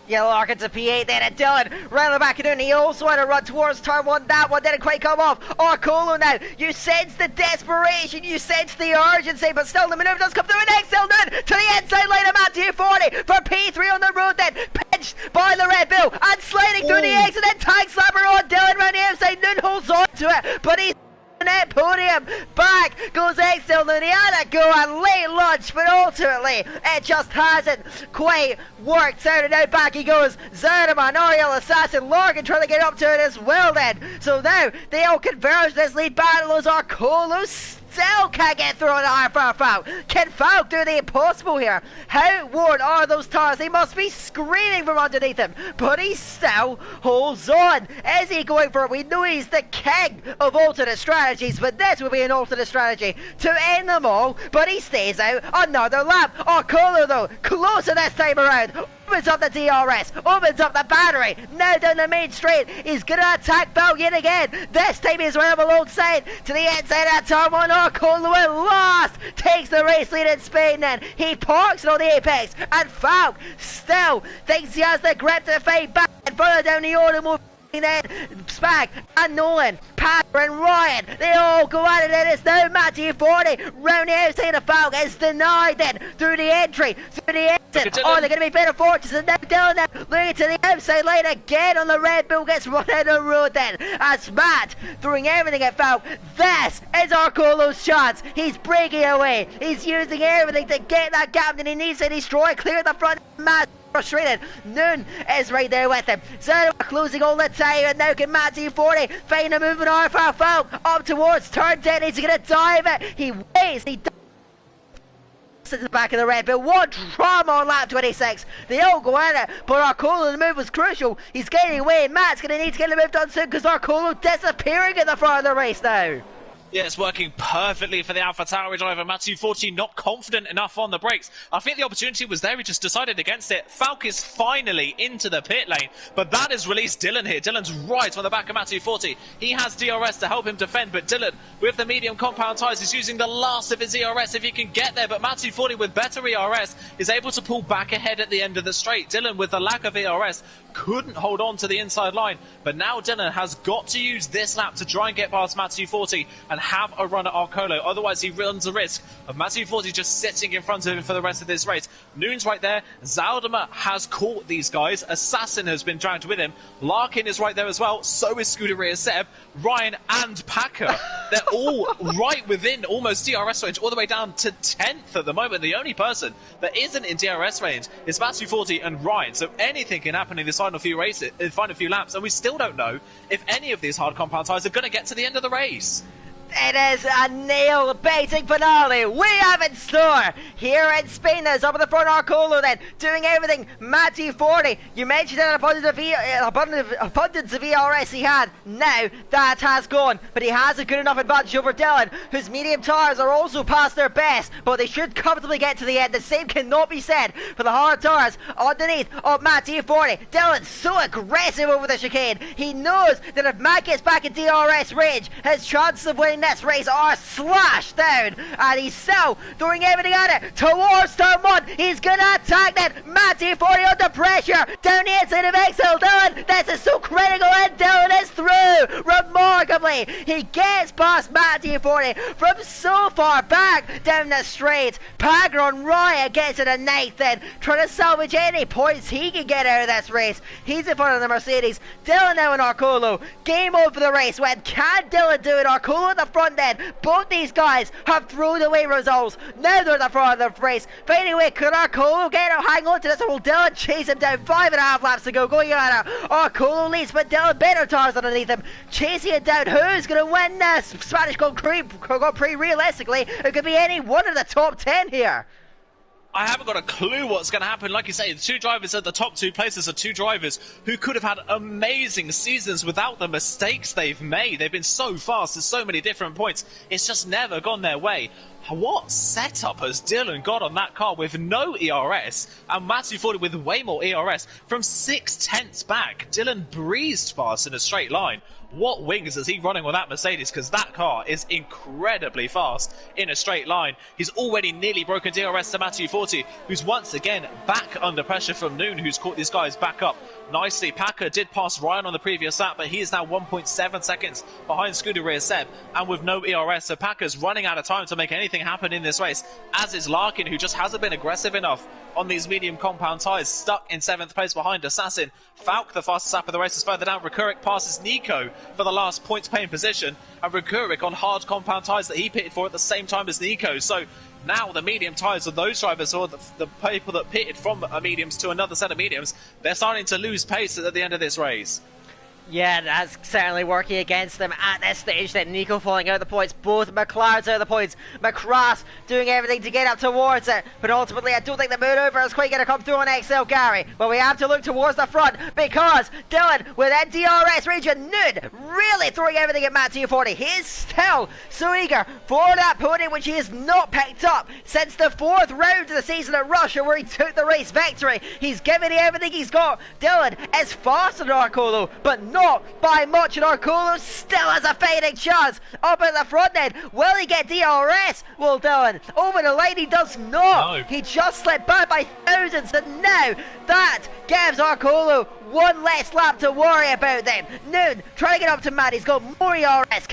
Yeah, Larkin's a P8 then, and Dylan round the back of doing. He also had a run towards turn 1. That one didn't quite come off. Arcolo now, you sense the desperation, you sense the urgency, but still the manoeuvre does come through, and Excel Noon to the inside line of Matthew 40 for P3 on the road then, pinched by the Red Bull, and sliding through the exit, then tag slapper on Dylan round the outside. Noon holds on to it, but he's net podium. Back goes Excel Noon. He had a go at late lunch, but ultimately it just hasn't quite worked out, and now back he goes. Zaldama and Ariel Assassin, Larkin trying to get up to it as well then. So now they all converge this lead battle as Arcolo still can't get through on R4 Falk. Can Falk do the impossible here? How worn are those tires? They must be screaming from underneath him, but he still holds on. Is he going for it? We know he's the king of alternate strategies, but this will be an alternate strategy to end them all, but he stays out another lap. Arcolo though, closer this time around. Opens up the DRS, opens up the battery, now down the main straight. He's gonna attack Falk yet again. This time he's right up alongside to the inside of turn one. Arcolo at last takes the race lead in Spain then. He parks it on the apex, and Falk still thinks he has the grip to fight back and further down the automobile. Then Spag and Nolan, Packer and Ryan, they all go at it, and it's now Matthew 40 round the outside of Falk. It's denied then through the entry, through the exit. Oh, they're going to be better fortunes, and now Dylan then looking to the outside line again on the Red Bull, gets run out of the road then as Matt throwing everything at Falk. This is Arcolo's chance. He's breaking away, he's using everything to get that gap that he needs to destroy, clear the front. Matt frustrated. Noon is right there with him. So closing all the time, and now can Matthew 40 find a movement on for Falk up towards turn 10. He's going to dive it. He waits. He at the back of the Red Bull. What drama on lap 26. They all go at it, but Arcolo, the move was crucial. He's getting away. Matt's going to need to get the move done soon because Arcolo disappearing at the front of the race now. Yeah, it's working perfectly for the AlphaTauri driver. Matthew 14 not confident enough on the brakes. I think the opportunity was there, he just decided against it. Falk is finally into the pit lane, but that has released Dylan here. Dylan's right on the back of Matthew 40. He has DRS to help him defend, but Dylan, with the medium compound tyres, is using the last of his ERS if he can get there. But Matthew 40 with better ERS is able to pull back ahead at the end of the straight. Dylan, with the lack of ERS, couldn't hold on to the inside line, but now Dylan has got to use this lap to try and get past Matthew 40 and have a run at Arcolo. Otherwise he runs the risk of Matthew 40 just sitting in front of him for the rest of this race. Noon's right there, Zaldama has caught these guys, Assassin has been dragged with him, Larkin is right there as well, so is Scuderia Seb, Ryan and Packer. They're all right within almost DRS range, all the way down to 10th at the moment. The only person that isn't in DRS range is Matthew 40 and Ryan, so anything can happen in this final few laps, and we still don't know if any of these hard compound tyres are going to get to the end of the race. It is a nail-biting finale we have in store here in Spain. There's up at the front Arcolo then, doing everything. Matthew 40, you mentioned an abundance of ERS he had. Now that has gone, but he has a good enough advantage over Dylan, whose medium tyres are also past their best, but they should comfortably get to the end. The same cannot be said for the hard tyres underneath of Matthew 40. Dylan's so aggressive over the chicane. He knows that if Matt gets back in DRS range, his chances of winning this race are slashed down, and he's still throwing everything at it towards turn one. He's gonna attack that Matthew 40 under pressure down the inside of Excel. Dylan, this is so critical, and Dylan is through remarkably. He gets past Matthew 40 from so far back down the straight. Packer on Ryan gets to the ninth then, trying to salvage any points he can get out of this race. He's in front of the Mercedes. Dylan now in Arcolo. Game over for the race. When can Dylan do it? Arcolo at the front then. Both these guys have thrown away results. Now they're at the front of the race. Fading away, could Arcolo get him? Hang on to this, or will Dylan chase him down? 5.5 laps to go. Going at it. Arcolo leads, but Dylan better tires underneath him. Chasing it down. Who's going to win this Spanish Grand Prix? Realistically, it could be any one of the top 10 here. I haven't got a clue what's going to happen. Like you say, the two drivers at the top two places are two drivers who could have had amazing seasons without the mistakes they've made. They've been so fast at so many different points. It's just never gone their way. What setup has Dylan got on that car with no ERS, and Matthew 40 with way more ERS from 6/10 back? Dylan breezed past in a straight line. What wings is he running with that Mercedes? Because that car is incredibly fast in a straight line. He's already nearly broken DRS to Matthew 40, who's once again back under pressure from Noon, who's caught these guys back up nicely. Packer did pass Ryan on the previous lap, but he is now 1.7 seconds behind Scuderia Seb, and with no ERS, so Packer's running out of time to make anything happen in this race, as is Larkin, who just hasn't been aggressive enough on these medium compound tyres, stuck in 7th place behind Assassin. Falk, the fastest lap of the race, is further down. Rekurik passes Nico for the last points paying position, and Rekurik on hard compound tyres that he pitted for at the same time as Nico. So now the medium tyres of those drivers, or the people that pitted from mediums to another set of mediums, they're starting to lose pace at the end of this race. Yeah, that's certainly working against them at this stage. Then Nico falling out of the points, both McLeod's out of the points. McCrass doing everything to get up towards it, but ultimately I don't think the move over is quite going to come through on XL Gary. But we have to look towards the front because Dylan with NDRS region Noon really throwing everything at Matt 240. He is still so eager for that podium, which he has not picked up since the 4th round of the season at Russia, where he took the race victory. He's given everything he's got. Dylan is faster than Arcolo, but not by much, and Arcolo still has a fighting chance up at the front end. Will he get DRS? Well, Dylan, over the line he does not. No. He just slipped back by thousands, and now that gives Arcolo one less lap to worry about them. Noon trying to get up to Matt. He's got more ERS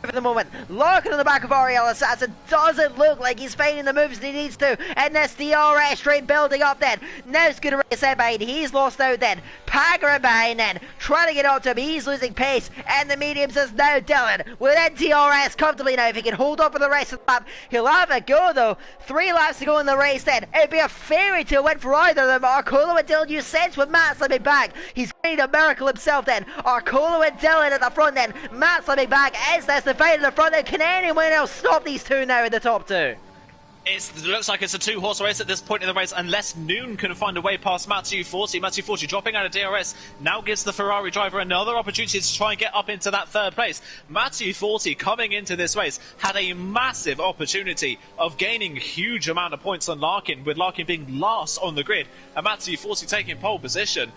for the moment. Larkin on the back of Ariel Assassin doesn't look like he's finding the moves that he needs to in this DRS train building up then. Now Scooter Race in behind. He's lost out then. Packer in behind then. Trying to get up to him. He's losing pace. And the mediums is now Dylan with NTRS comfortably now. If he can hold up for the rest of the lap, he'll have a go though. 3 laps to go in the race then. It'd be a fairy tale win for either of them. Arcolo and Dylan, you sense with Matt slipping back. He's getting a miracle himself then. Arcolo and Dylan at the front then. Matt slipping back. Is this the fight in the front end? Can anyone else stop these two now in the top 2? It looks like it's a 2-horse race at this point in the race, unless Noon can find a way past Matthew 40. Matthew 40 dropping out of DRS now gives the Ferrari driver another opportunity to try and get up into that 3rd place. Matthew 40 coming into this race had a massive opportunity of gaining a huge amount of points on Larkin, with Larkin being last on the grid and Matthew 40 taking pole position.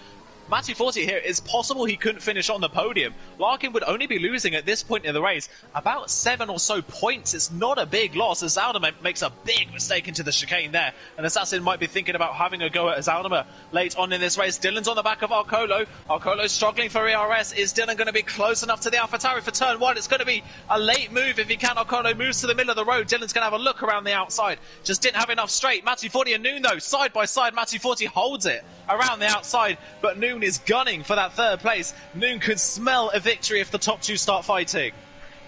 Matthew 40 here, it's possible he couldn't finish on the podium. Larkin would only be losing at this point in the race about 7 or so points. It's not a big loss as Zaldama makes a big mistake into the chicane there. And Assassin might be thinking about having a go at Zaldama late on in this race. Dylan's on the back of Arcolo. Arcolo's struggling for ERS. Is Dylan going to be close enough to the AlphaTauri for turn 1? It's going to be a late move if he can. Arcolo moves to the middle of the road. Dylan's going to have a look around the outside. Just didn't have enough straight. Matthew 40 and Noon though, side by side. Matthew 40 holds it around the outside, but Noon is gunning for that 3rd place. Noon could smell a victory if the top 2 start fighting.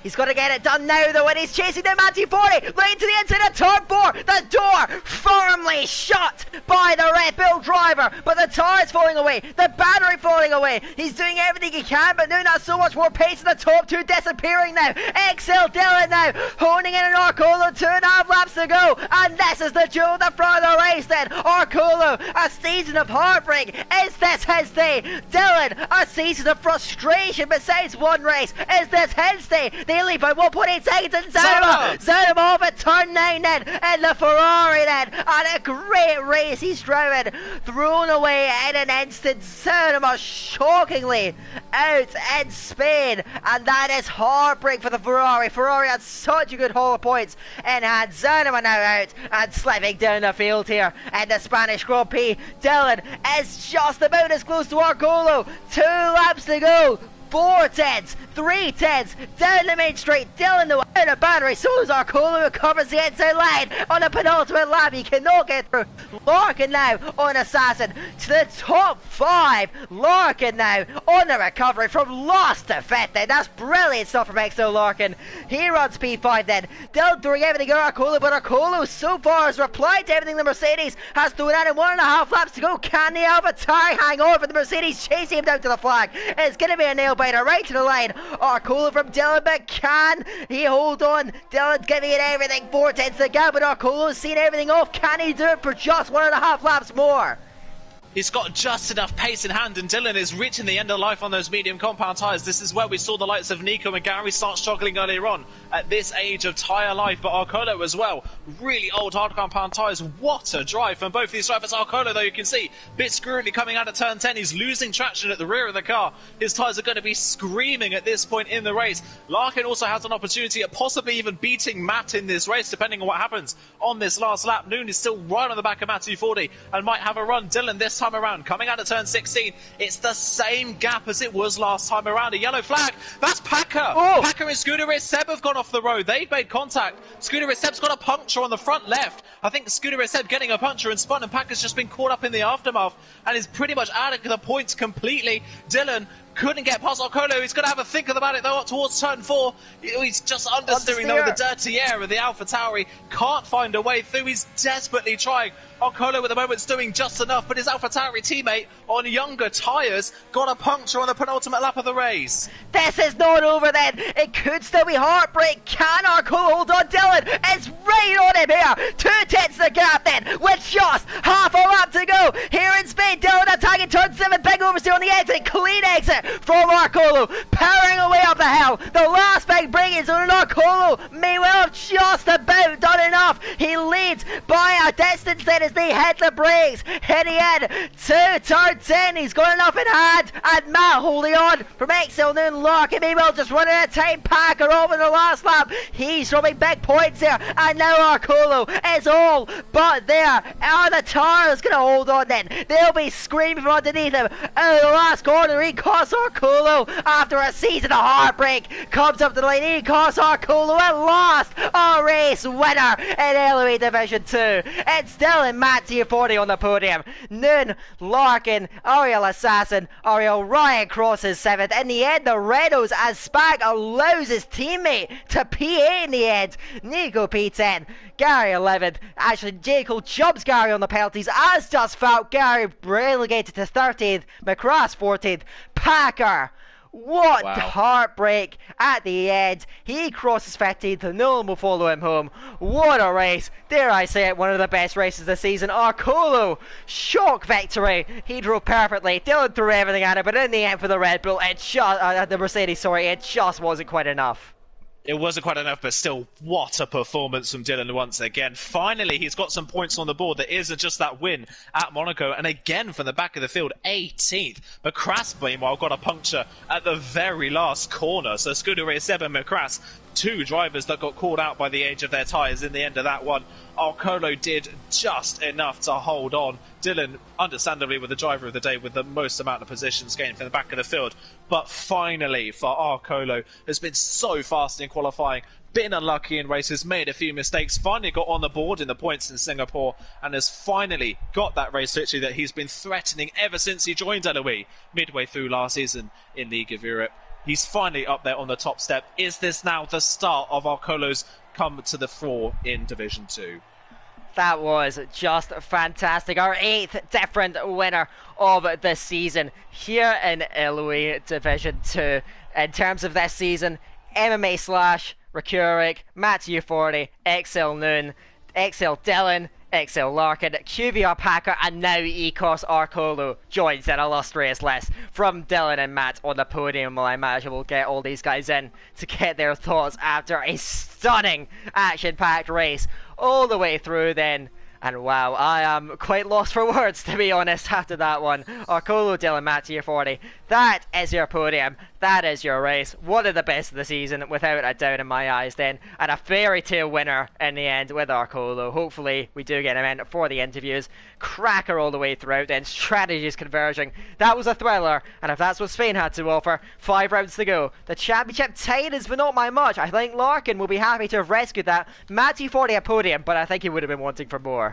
He's got to get it done now though, and he's chasing them anti-40, late to the inside of turn 4, the door firmly shut by the Red Bull driver, but the tyre's falling away, the battery falling away. He's doing everything he can, but now not so much more pace in the top 2 disappearing now. XL Dylan now, honing in an Arcolo, 2.5 laps to go, and this is the jewel at the front of the race then. Arcolo, a season of heartbreak, is this his day? Dylan, a season of frustration besides one race, is this his day? They lead by 1.8 seconds and Zaldama off at turn 9 then, and the Ferrari then, and a great race he's driving, thrown away in an instant. Zaldama shockingly out in Spain, and that is heartbreak for the Ferrari. Ferrari had such a good haul of points in hand. Zaldama now out and slipping down the field here in the Spanish Grand Prix. Dylan is just about as close to Arcolo. 2 laps to go. 4 10s, 3 10s, down the main straight. Dylan though out of battery, so is Arcolo, who covers the inside line on the penultimate lap. He cannot get through. Larkin now on Assassin to the top 5. Larkin now on the recovery from last to 5th then. That's brilliant stuff from XO Larkin. He runs P5 then. Dylan doing everything at Arcolo, but Arcolo so far has replied to everything the Mercedes has thrown at him. 1.5 laps to go. Can the AlphaTauri hang on for the Mercedes chasing him down to the flag? It's going to be a nail biter right to the line. Arcolo from Dylan, but can he hold on? Dylan's giving it everything. 4 tenths to the gap, but Arcolo's seen everything off. Can he do it for just 1.5 laps more? He's got just enough pace in hand, and Dylan is reaching the end of life on those medium compound tyres. This is where we saw the likes of Nico and Gary start struggling earlier on at this age of tyre life, but Arcolo as well. Really old hard compound tyres. What a drive from both these drivers. Arcolo, though, you can see, bit screwy coming out of turn 10. He's losing traction at the rear of the car. His tyres are going to be screaming at this point in the race. Larkin also has an opportunity at possibly even beating Matt in this race, depending on what happens on this last lap. Noon is still right on the back of Matthew 40 and might have a run. Dylan this time around, coming out of turn 16, it's the same gap as it was last time around. A yellow flag, that's Packer. Packer and Scooter Seb have gone off the road. They've made contact. Scooter Seb's got a puncture on the front left. I think Scooter Seb getting a puncture and spun, and Packer's just been caught up in the aftermath and is pretty much out of the points completely. Dylan couldn't get past Arcolo. He's going to have a think about it, though, up towards turn 4. He's just understeering, though, with the dirty air of the AlphaTauri. Can't find a way through. He's desperately trying. Arcolo at the moment's doing just enough, but his AlphaTauri teammate on younger tyres got a puncture on the penultimate lap of the race. This is not over then. It could still be heartbreak. Can Arcolo hold on? Dylan is right on him here. 2/10 the gap then, with just half a lap to go. Here in Spain, Dylan attacking turn 7. Big oversteer on the exit. Clean exit from Arcolo. Powering away up the hill. The last big break is on Arcolo. May well have just about done enough. He leads by a distance then as they hit the brakes. Heading in to turn 10. He's got enough in hand. And Matt holding on from XL Noon. Larkin may well just running out of time. Packer over the last lap. He's dropping big points there. And now Arcolo is all but there. Are the tires going to hold on then? They'll be screaming from underneath him. Out of the last corner, he costs Arcolo after a season of heartbreak. Comes up to the lane. He costs Arcolo at last. A race winner in LOE Division 2. It's still in Matt Tier40 on the podium. Noon, Larkin, Ariel Assassin, Ariel Ryan crosses 7th. In the end, the Renos as Spag allows his teammate to P8 in the end. Nico P10, Gary 11th. Actually, Jekyll jumps Gary on the penalties, as does Falk. Gary relegated to 13th. McCrass 14th. Packer. What heartbreak at the end. He crosses 15th and no one will follow him home. What a race. Dare I say it, one of the best races this season. Arcolo, shock victory. He drove perfectly. Dylan threw everything at it, but in the end for the Red Bull, it just, the Mercedes, sorry, it just wasn't quite enough. It wasn't quite enough, but still, what a performance from Dylan once again. Finally, he's got some points on the board. There isn't just that win at Monaco. And again, from the back of the field, 18th. McCrass, meanwhile, got a puncture at the very last corner. So Scuderia Seb and McCrass, two drivers that got called out by the age of their tyres in the end of that one. Arcolo did just enough to hold on. Dylan, understandably, with the driver of the day with the most amount of positions gained from the back of the field. But finally, for Arcolo, has been so fast in qualifying, been unlucky in races, made a few mistakes, finally got on the board in the points in Singapore, and has finally got that race victory that he's been threatening ever since he joined LOE midway through last season in League of Europe. He's finally up there on the top step. Is this now the start of Arcolo's come to the fore in Division 2? That was just fantastic. Our 8th different winner of the season here in LOE Division 2. In terms of this season, MMA Slash, Rakurik, Matt U40, XL Noon, XL Dylan, XL Larkin, QVR Packer, and now Ecos Arcolo joins that illustrious list from Dylan and Matt on the podium. Well, I imagine we'll get all these guys in to get their thoughts after a stunning action-packed race all the way through then. And wow, I am quite lost for words, to be honest, after that one. Arcolo, Dylan, Matt, Tier 40. That is your podium. That is your race. One of the best of the season, without a doubt in my eyes then. And a fairy tale winner in the end with Arcolo. Hopefully, we do get him in for the interviews. Cracker all the way throughout then. Strategies converging. That was a thriller. And if that's what Spain had to offer, 5 rounds to go. The championship tied is but not by much. I think Larkin will be happy to have rescued that. Matt T40 a podium, but I think he would have been wanting for more.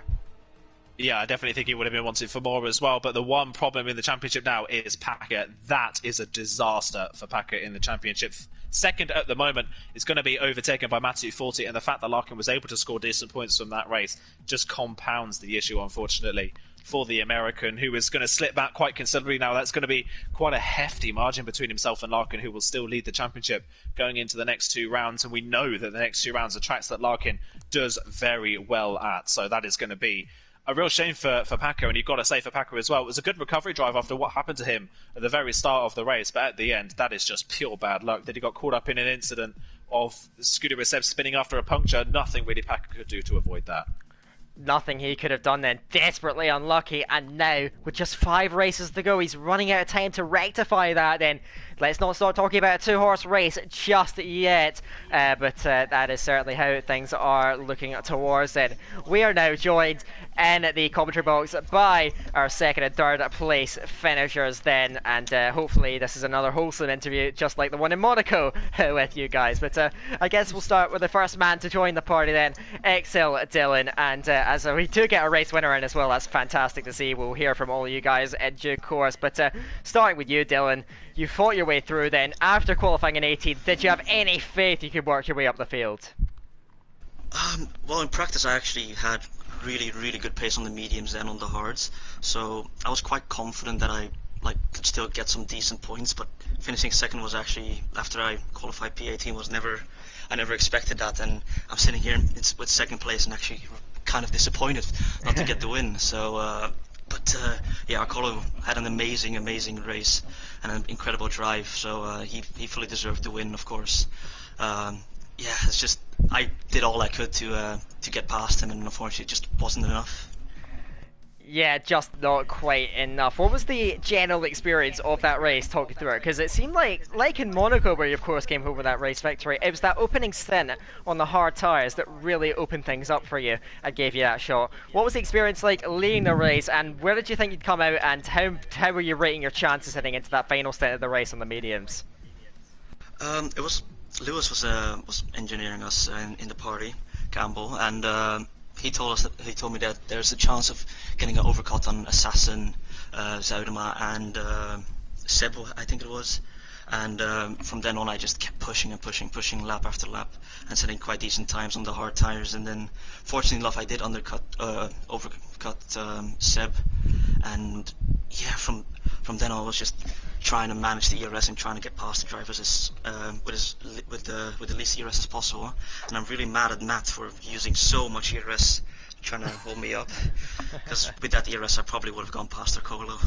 Yeah, I definitely think he would have been wanted for more as well. But the one problem in the championship now is Packer. That is a disaster for Packer in the championship. Second at the moment is going to be overtaken by Matthew 40, and the fact that Larkin was able to score decent points from that race just compounds the issue, unfortunately, for the American, who is going to slip back quite considerably now. That's going to be quite a hefty margin between himself and Larkin, who will still lead the championship going into the next 2 rounds. And we know that the next 2 rounds are tracks that Larkin does very well at. So that is going to be a real shame for Packer, and you've got to say for Packer as well, it was a good recovery drive after what happened to him at the very start of the race, but at the end, that is just pure bad luck that he got caught up in an incident of Scuderia Seb spinning after a puncture. Nothing really Packer could do to avoid that. Nothing he could have done then. Desperately unlucky, and now, with just 5 races to go, he's running out of time to rectify that then. Let's not start talking about a 2-horse race just yet, but that is certainly how things are looking towards it. We are now joined in the commentary box by our 2nd and 3rd place finishers then, and hopefully this is another wholesome interview just like the one in Monaco with you guys. But I guess we'll start with the first man to join the party then, XL Dylan, and as we do get a race winner in as well, that's fantastic to see. We'll hear from all you guys in due course. But starting with you, Dylan, you fought your way through then. After qualifying in 18th, did you have any faith you could work your way up the field? Well, in practice, I actually had really good pace on the mediums and on the hards, so I was quite confident that I could still get some decent points. But finishing second was actually, after I qualified P18, I never expected that, and I'm sitting here with second place and actually kind of disappointed not to get the win. So, yeah, Arcolo had an amazing race and an incredible drive, so he fully deserved the win, of course. Yeah, it's just I did all I could to get past him, and unfortunately it just wasn't enough. Yeah, just not quite enough. What was the general experience of that race? Talk me through it, because it seemed like in Monaco, where you of course came home with that race victory, it was that opening stint on the hard tyres that really opened things up for you and gave you that shot. What was the experience like leading the race, and where did you think you'd come out, and how were you rating your chances heading into that final stint of the race on the mediums? It was Lewis was engineering us in the party, Campbell, and he told me that there's a chance of getting an overcut on Assassin, Zuidema, and Sebo, I think it was. And from then on, I just kept pushing lap after lap, and setting quite decent times on the hard tires. And then, fortunately enough, I did overcut Seb, and yeah, from then on, I was just trying to manage the ERS and trying to get past the drivers with the least ERS as possible. And I'm really mad at Matt for using so much ERS trying to hold me up, because with that ERS I probably would have gone past Arcolo.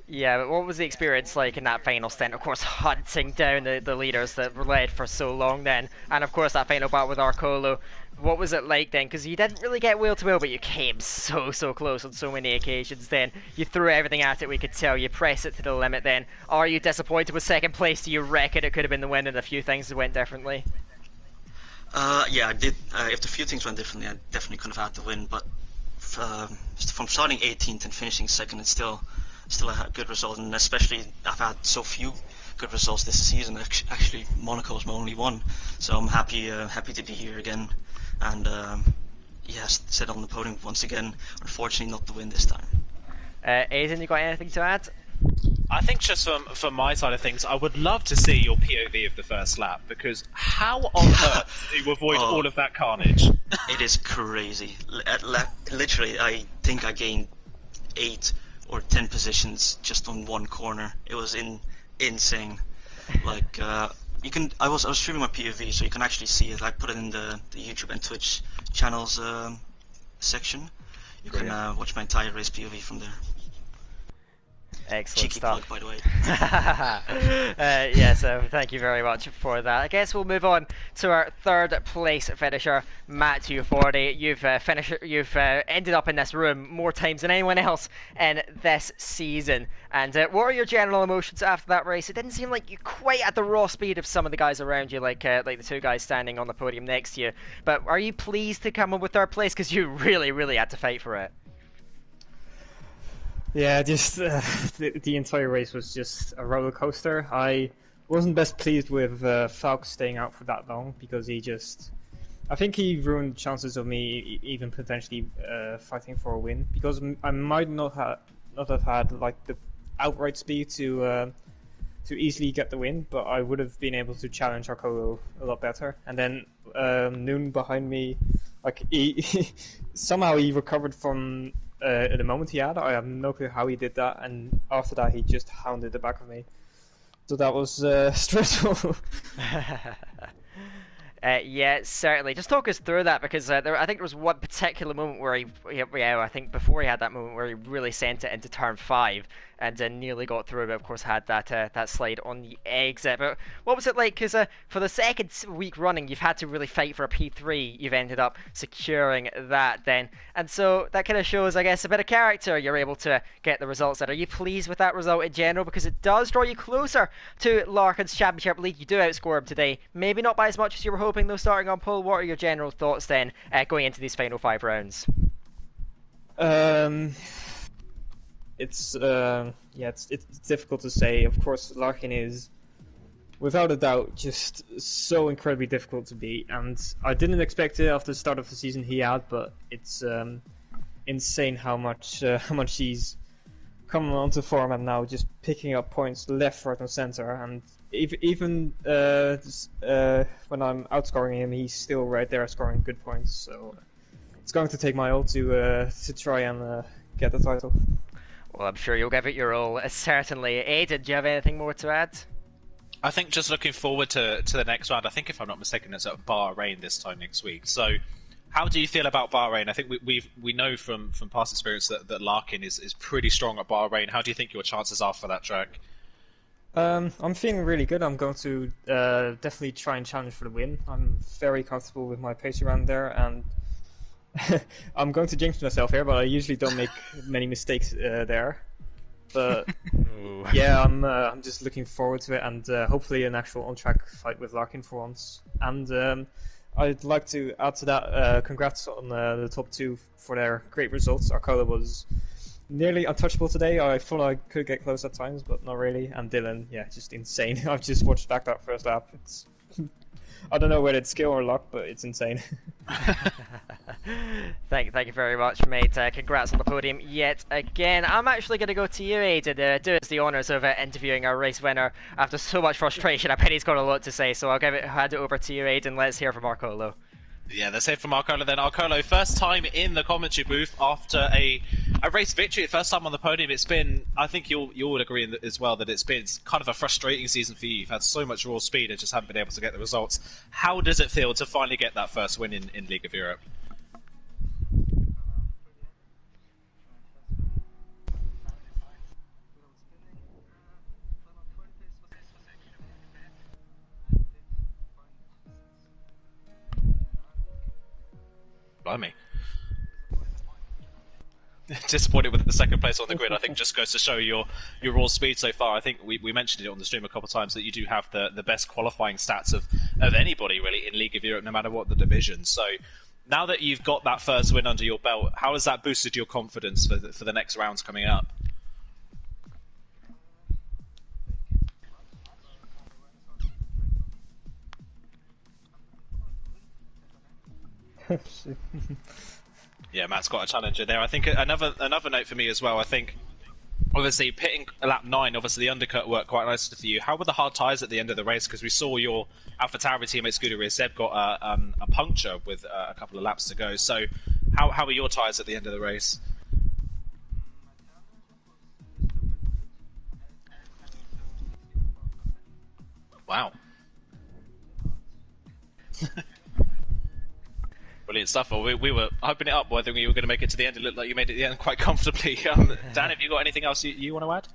Yeah, but what was the experience like in that final stint? Of course, hunting down the leaders that were led for so long then, and of course that final battle with Arcolo. What was it like then? Because you didn't really get wheel to wheel, but you came so close on so many occasions then. You threw everything at it, we could tell. You pressed it to the limit then. Are you disappointed with second place? Do you reckon it could have been the win and a few things went differently? Yeah, I did. If a few things went differently, I definitely could have had the win, but from starting 18th and finishing second, it's still a good result, and especially I've had so few good results this season. Actually, Monaco is my only one, so I'm happy to be here again, and yes, sit on the podium once again. Unfortunately, not the win this time. Aidan, you got anything to add? I think just from my side of things, I would love to see your POV of the first lap, because how on earth do you avoid all of that carnage? It is crazy. Literally, I think I gained 8 or 10 positions just on one corner. It was insane. Like you can, I was streaming my POV, so you can actually see it. I put it in the YouTube and Twitch channels section. You can watch my entire race POV from there. Excellent Cheeky stuff. plug, by the way. Yeah, so thank you very much for that. I guess we'll move on to our third place finisher, Matt U40. You've ended up in this room more times than anyone else in this season. And what are your general emotions after that race? It didn't seem like you quite at the raw speed of some of the guys around you, like the two guys standing on the podium next to you. But are you pleased to come up with third place? Because you really had to fight for it. Yeah, just the entire race was just a roller coaster. I wasn't best pleased with Falk staying out for that long, because I think he ruined chances of me even potentially fighting for a win, because I might not have had like the outright speed to easily get the win, but I would have been able to challenge Arcolo a lot better. And then Noon behind me, like somehow he recovered from the moment he had. I have no clue how he did that, and after that he just hounded the back of me. So that was stressful. Yeah, certainly. Just talk us through that, because I think there was one particular moment where I think before he had that moment where he really sent it into turn 5 and nearly got through, but of course had that slide on the exit. But what was it like? Because for the second week running, you've had to really fight for a P3. You've ended up securing that then. And so that kind of shows, I guess, a bit of character. You're able to get the results that. Are you pleased with that result in general? Because it does draw you closer to Larkin's Championship lead. You do outscore him today. Maybe not by as much as you were hoping, though, starting on pole. What are your general thoughts then going into these final 5 rounds? It's difficult to say. Of course, Larkin is without a doubt, just so incredibly difficult to beat. And I didn't expect it after the start of the season he had, but it's insane how much he's coming onto form and now just picking up points left, right, and center. And even when I'm outscoring him, he's still right there scoring good points. So it's going to take my all to try and get the title. Well, I'm sure you'll give it your all, certainly. Aiden, do you have anything more to add? I think just looking forward to the next round. I think, if I'm not mistaken, it's at Bahrain this time next week. So, how do you feel about Bahrain? I think we know from past experience that Larkin is pretty strong at Bahrain. How do you think your chances are for that track? I'm feeling really good. I'm going to definitely try and challenge for the win. I'm very comfortable with my pace around there, and I'm going to jinx myself here, but I usually don't make many mistakes there. But yeah, I'm just looking forward to it, and hopefully an actual on-track fight with Larkin for once. And I'd like to add to that, congrats on the top two for their great results. Arcola was nearly untouchable today. I thought I could get close at times, but not really. And Dylan, yeah, just insane. I've just watched back that first lap. It's I don't know whether it's skill or luck, but it's insane. Thank you very much, mate. Congrats on the podium yet again. I'm actually going to go to you, Aiden, do us the honours of interviewing our race winner. After so much frustration, I bet he's got a lot to say, so I'll hand it over to you, Aiden. Let's hear from Arcolo. Yeah, let's hear from Arcolo then. Arcolo, first time in the commentary booth after a race victory, first time on the podium. It's been, I think you would agree as well, that it's been kind of a frustrating season for you. You've had so much raw speed and just haven't been able to get the results. How does it feel to finally get that first win in League of Europe? Blimey. Disappointed with the second place on the grid. I think just goes to show your raw speed so far. I think we mentioned it on the stream a couple of times that you do have the best qualifying stats of anybody really in League of Europe, no matter what the division. So now that you've got that first win under your belt, how has that boosted your confidence for the next rounds coming up? Yeah, Matt's got a challenger there. I think another note for me as well. I think obviously pitting lap 9, obviously the undercut worked quite nicely for you. How were the hard tyres at the end of the race? Because we saw your AlphaTauri teammate Scuderia Seb got a puncture with a couple of laps to go. So how were your tyres at the end of the race? Wow. Brilliant stuff. Well, we were hyping it up, whether you were going to make it to the end. It looked like you made it to the end quite comfortably. Dan, have you got anything else you want to add?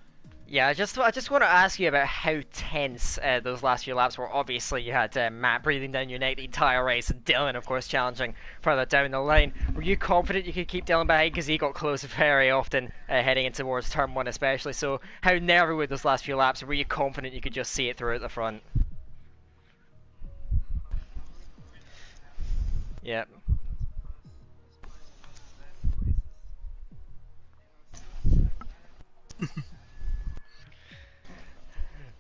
Yeah, I just want to ask you about how tense those last few laps were. Obviously, you had Matt breathing down your neck the entire race, and Dylan, of course, challenging further down the line. Were you confident you could keep Dylan behind? Because he got close very often heading in towards turn 1 especially. So how nervy were those last few laps? Or were you confident you could just see it through at the front? Yeah.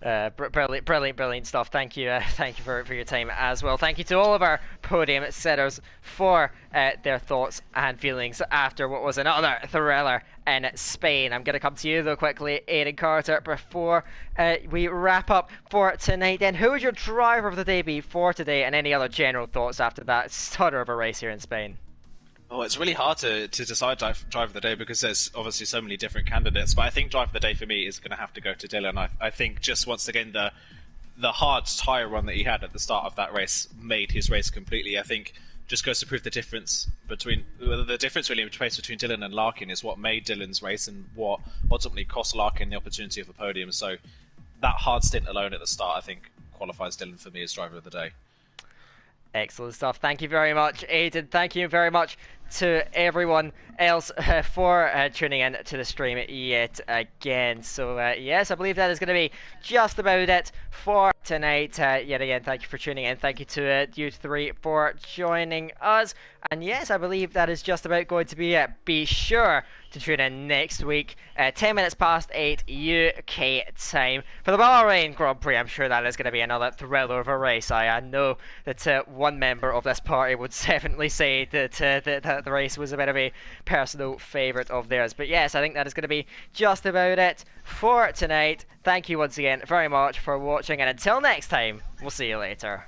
Brilliant stuff. Thank you for your time as well. Thank you to all of our podium setters for their thoughts and feelings after what was another thriller in Spain. I'm going to come to you though quickly, Aiden Carter, before we wrap up for tonight. Then, who would your driver of the day be for today, and any other general thoughts after that stutter of a race here in Spain? Oh, it's really hard to decide driver of the day because there's obviously so many different candidates. But I think driver of the day for me is going to have to go to Dylan. I think just once again the hard tyre run that he had at the start of that race made his race completely. I think just goes to prove the difference between really in pace between Dylan and Larkin is what made Dylan's race and what ultimately cost Larkin the opportunity of a podium. So that hard stint alone at the start, I think, qualifies Dylan for me as driver of the day. Excellent stuff. Thank you very much, Aiden. Thank you very much to everyone else for tuning in to the stream yet again. So yes, I believe that is going to be just about it for tonight. Yet again, thank you for tuning in. Thank you to you three for joining us. And yes, I believe that is just about going to be it. Be sure to tune in next week, 10 minutes past 8 UK time, for the Bahrain Grand Prix. I'm sure that is going to be another thriller of a race. I know that one member of this party would definitely say that the race was a bit of a personal favourite of theirs. But yes, I think that is going to be just about it for tonight. Thank you once again very much for watching, and until next time, we'll see you later.